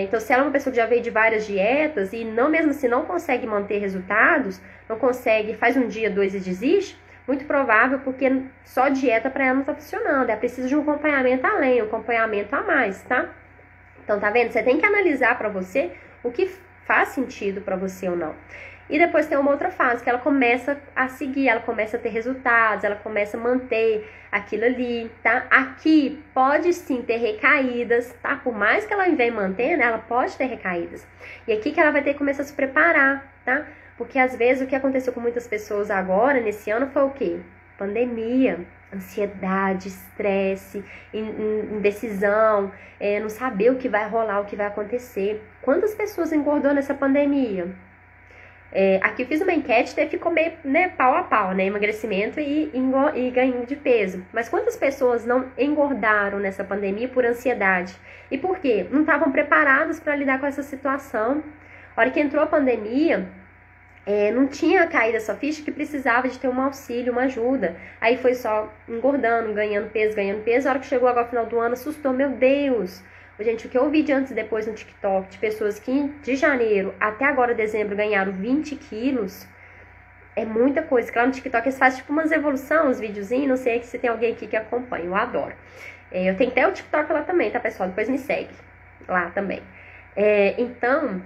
Então, se ela é uma pessoa que já veio de várias dietas e não, mesmo assim não consegue manter resultados, não consegue, faz um dia, 2 e desiste, muito provável porque só dieta para ela não tá funcionando. Ela precisa de um acompanhamento além, um acompanhamento a mais, tá? Então, tá vendo? Você tem que analisar para você o que faz sentido para você ou não. E depois tem uma outra fase, que ela começa a seguir, ela começa a ter resultados, ela começa a manter aquilo ali, tá? Aqui pode sim ter recaídas, tá? Por mais que ela venha mantendo, ela pode ter recaídas. E aqui que ela vai ter que começar a se preparar, tá? Porque às vezes o que aconteceu com muitas pessoas agora, nesse ano, foi o quê? Pandemia, ansiedade, estresse, indecisão, não saber o que vai rolar, o que vai acontecer. Quantas pessoas engordou nessa pandemia? Aqui eu fiz uma enquete e ficou meio, né, pau a pau, né, emagrecimento e ganho de peso. Mas quantas pessoas não engordaram nessa pandemia por ansiedade? E por quê? Não estavam preparadas para lidar com essa situação. A hora que entrou a pandemia, não tinha caído essa ficha que precisava de ter um auxílio, uma ajuda. Aí foi só engordando, ganhando peso. A hora que chegou agora no final do ano, assustou, meu Deus. Gente, o que eu vi de antes e depois no TikTok, de pessoas que de janeiro até agora, dezembro, ganharam 20 quilos, é muita coisa. Que lá no TikTok eles fazem tipo umas evoluções, uns videozinhos, não sei se tem alguém aqui que acompanha, eu adoro. Eu tenho até o TikTok lá também, tá, pessoal? Depois me segue lá também. Então,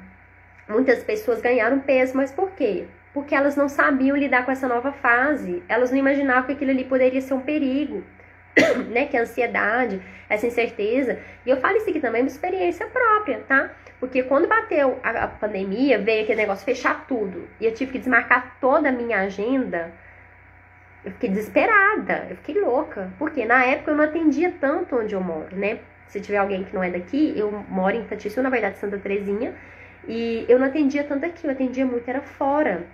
muitas pessoas ganharam peso, mas por quê? Porque elas não sabiam lidar com essa nova fase. Elas não imaginavam que aquilo ali poderia ser um perigo, né? Que a ansiedade, essa incerteza. E eu falo isso aqui também de experiência própria, tá? Porque quando bateu a pandemia, veio aquele negócio fechar tudo. E eu tive que desmarcar toda a minha agenda. Eu fiquei desesperada, eu fiquei louca. Porque na época eu não atendia tanto onde eu moro, né? Se tiver alguém que não é daqui, eu moro em Tatiçu, na verdade, Santa Terezinha. E eu não atendia tanto aqui, eu atendia muito, era fora.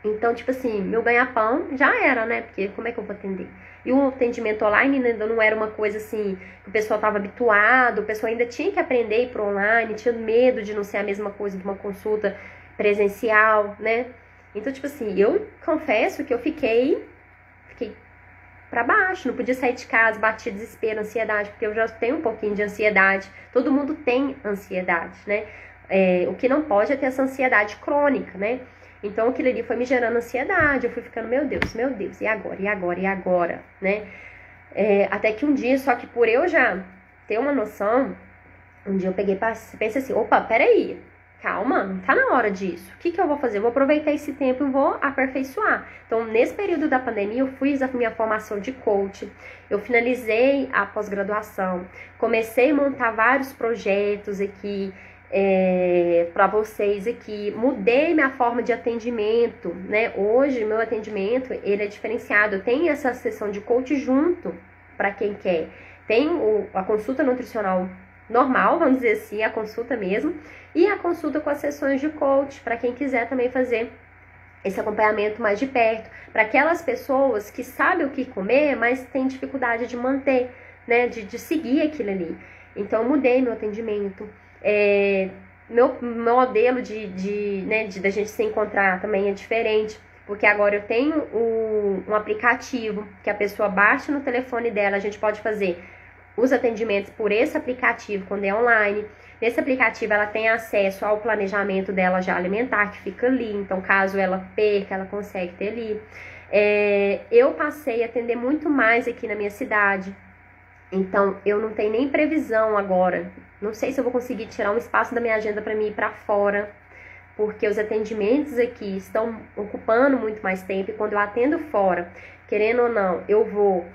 Então, tipo assim, meu ganha-pão já era, né? Porque como é que eu vou atender? E o atendimento online ainda não era uma coisa assim, que o pessoal estava habituado, o pessoal ainda tinha que aprender a ir pro online, tinha medo de não ser a mesma coisa de uma consulta presencial, né? Então, tipo assim, eu confesso que eu fiquei pra baixo, não podia sair de casa, batia desespero, ansiedade, porque eu já tenho um pouquinho de ansiedade, todo mundo tem ansiedade, né? O que não pode é ter essa ansiedade crônica, né? Então aquilo ali foi me gerando ansiedade, eu fui ficando, meu Deus, e agora, né? Até que um dia, só que por eu já ter uma noção, um dia eu peguei, pensei assim, opa, peraí, calma, não tá na hora disso. O que eu vou fazer? Eu vou aproveitar esse tempo e vou aperfeiçoar. Então, nesse período da pandemia, eu fiz a minha formação de coach, eu finalizei a pós-graduação, comecei a montar vários projetos aqui para vocês aqui, mudei minha forma de atendimento, né? Hoje, meu atendimento, ele é diferenciado. Eu tenho essa sessão de coach junto para quem quer. Tem a consulta nutricional normal, vamos dizer assim, a consulta mesmo, e a consulta com as sessões de coach, para quem quiser também fazer esse acompanhamento mais de perto, para aquelas pessoas que sabem o que comer, mas têm dificuldade de manter, né, de seguir aquilo ali. Então, eu mudei meu atendimento, meu modelo da gente se encontrar também é diferente, porque agora eu tenho um aplicativo que a pessoa baixa no telefone dela, a gente pode fazer os atendimentos por esse aplicativo quando é online. Nesse aplicativo ela tem acesso ao planejamento dela já alimentar, que fica ali. Então, caso ela perca, ela consegue ter ali. Eu passei a atender muito mais aqui na minha cidade. Então, eu não tenho nem previsão agora. Não sei se eu vou conseguir tirar um espaço da minha agenda para mim ir para fora, porque os atendimentos aqui estão ocupando muito mais tempo. E quando eu atendo fora, querendo ou não, eu vou...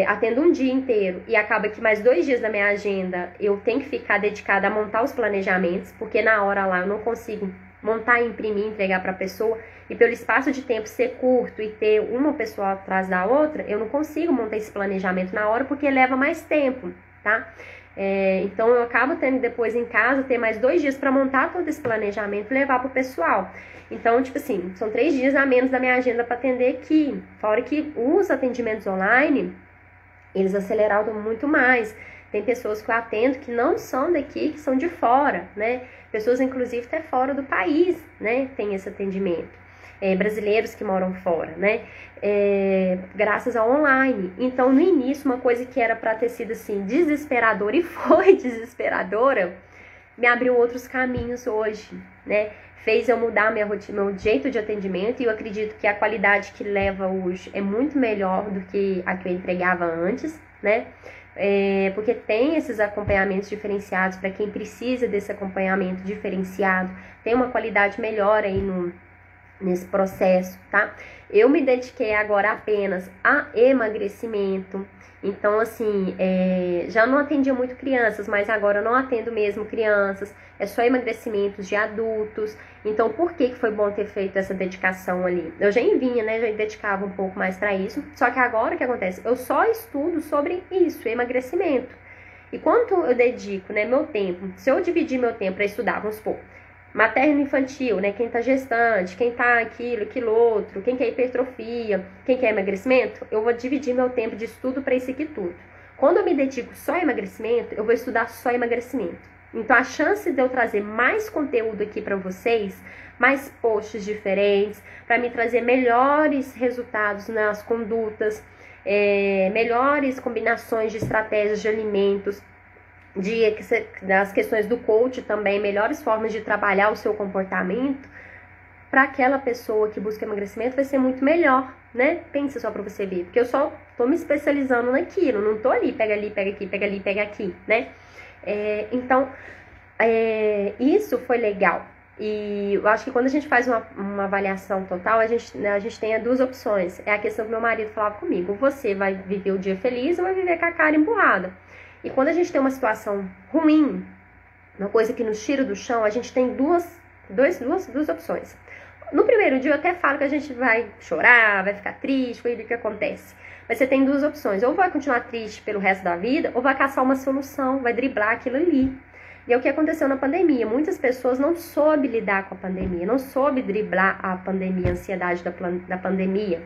atendo um dia inteiro e acaba que mais 2 dias da minha agenda eu tenho que ficar dedicada a montar os planejamentos, porque na hora lá eu não consigo montar, imprimir, entregar para a pessoa, e pelo espaço de tempo ser curto e ter uma pessoa atrás da outra, eu não consigo montar esse planejamento na hora porque leva mais tempo, tá? Então eu acabo tendo depois em casa ter mais 2 dias para montar todo esse planejamento e levar pro pessoal. Então, tipo assim, são 3 dias a menos da minha agenda para atender aqui. Fora que os atendimentos online, eles aceleraram muito mais. Tem pessoas que eu atendo que não são daqui, que são de fora, né? Pessoas, inclusive, até fora do país, né? Tem esse atendimento. Brasileiros que moram fora, né? Graças ao online. Então, no início, uma coisa que era para ter sido assim desesperadora, e foi desesperadora, me abriu outros caminhos hoje, né? Fez eu mudar minha rotina, meu jeito de atendimento, e eu acredito que a qualidade que leva hoje é muito melhor do que a que eu entregava antes, né? Porque tem esses acompanhamentos diferenciados para quem precisa desse acompanhamento diferenciado, tem uma qualidade melhor aí nesse processo, tá? Eu me dediquei agora apenas a emagrecimento. Então, assim, já não atendia muito crianças, mas agora eu não atendo mesmo crianças. É só emagrecimentos de adultos. Então, por que foi bom ter feito essa dedicação ali? Eu já vinha, né? Já dedicava um pouco mais para isso. Só que agora o que acontece? Eu só estudo sobre isso, emagrecimento. E quanto eu dedico, né, meu tempo? Se eu dividir meu tempo para estudar, vamos supor, materno infantil, né? Quem tá gestante, quem tá aquilo outro, quem quer hipertrofia, quem quer emagrecimento, eu vou dividir meu tempo de estudo para isso aqui tudo. Quando eu me dedico só a emagrecimento, eu vou estudar só emagrecimento. Então, a chance de eu trazer mais conteúdo aqui para vocês, mais posts diferentes, para me trazer melhores resultados nas condutas, melhores combinações de estratégias de alimentos, das questões do coach também, melhores formas de trabalhar o seu comportamento, para aquela pessoa que busca emagrecimento vai ser muito melhor, né? Pensa só para você ver, porque eu só tô me especializando naquilo, não tô ali, pega aqui, pega ali, pega aqui, né? Então, isso foi legal. E eu acho que quando a gente faz uma avaliação total, a gente tem 2 opções. É a questão que meu marido falava comigo: você vai viver o dia feliz ou vai viver com a cara emburrada? E quando a gente tem uma situação ruim, uma coisa que nos tira do chão, a gente tem duas opções. No primeiro dia eu até falo que a gente vai chorar, vai ficar triste, foi o que acontece. Mas você tem 2 opções: ou vai continuar triste pelo resto da vida, ou vai caçar uma solução, vai driblar aquilo ali. E é o que aconteceu na pandemia. Muitas pessoas não soube lidar com a pandemia, não soube driblar a pandemia, a ansiedade da pandemia.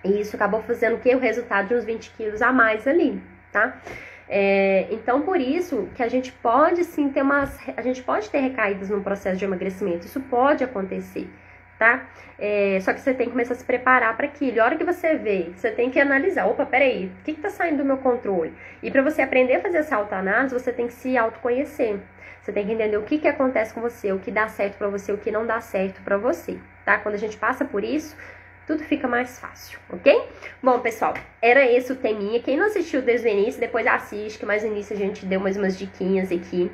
E isso acabou fazendo o resultado de uns 20 quilos a mais ali, tá? Então, por isso que a gente pode sim a gente pode ter recaídas no processo de emagrecimento. Isso pode acontecer, tá? Só que você tem que começar a se preparar para aquilo. E a hora que você vê, você tem que analisar: opa, peraí, o que tá saindo do meu controle? E para você aprender a fazer essa autoanálise, você tem que se autoconhecer. Você tem que entender o que acontece com você, o que dá certo para você, o que não dá certo para você, tá? Quando a gente passa por isso, tudo fica mais fácil, ok? Bom, pessoal, era esse o teminha. Quem não assistiu desde o início, depois assiste, que mais no início a gente deu mais umas diquinhas aqui.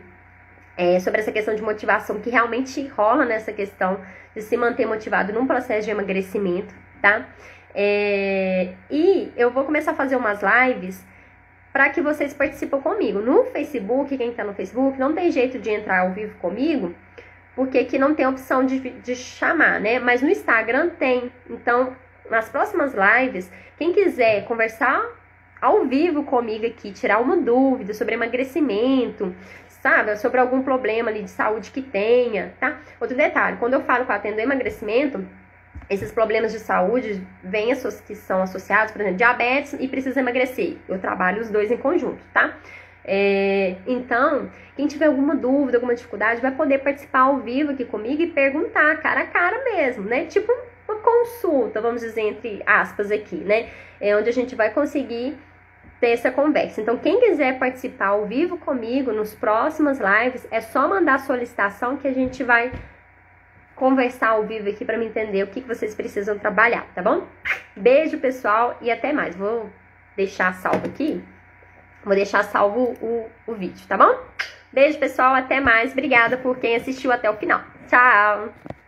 sobre essa questão de motivação que realmente rola nessa questão de se manter motivado num processo de emagrecimento, tá? E eu vou começar a fazer umas lives para que vocês participem comigo. No Facebook, quem tá no Facebook, não tem jeito de entrar ao vivo comigo, porque aqui não tem opção de chamar, né? Mas no Instagram tem. Então, nas próximas lives, quem quiser conversar ao vivo comigo aqui, tirar uma dúvida sobre emagrecimento, sabe? Sobre algum problema ali de saúde que tenha, tá? Outro detalhe, quando eu falo que eu atendo emagrecimento, esses problemas de saúde que são associados, por exemplo, diabetes e precisa emagrecer. Eu trabalho os dois em conjunto, tá? Então, quem tiver alguma dúvida, alguma dificuldade, vai poder participar ao vivo aqui comigo e perguntar cara a cara mesmo, né? Tipo uma consulta, vamos dizer, entre aspas aqui, né? Onde a gente vai conseguir ter essa conversa. Então, quem quiser participar ao vivo comigo nos próximas lives, é só mandar a solicitação que a gente vai conversar ao vivo aqui para me entender o que vocês precisam trabalhar, tá bom? Beijo, pessoal, e até mais. Vou deixar salvo aqui. Vou deixar salvo o vídeo, tá bom? Beijo, pessoal, até mais. Obrigada por quem assistiu até o final. Tchau!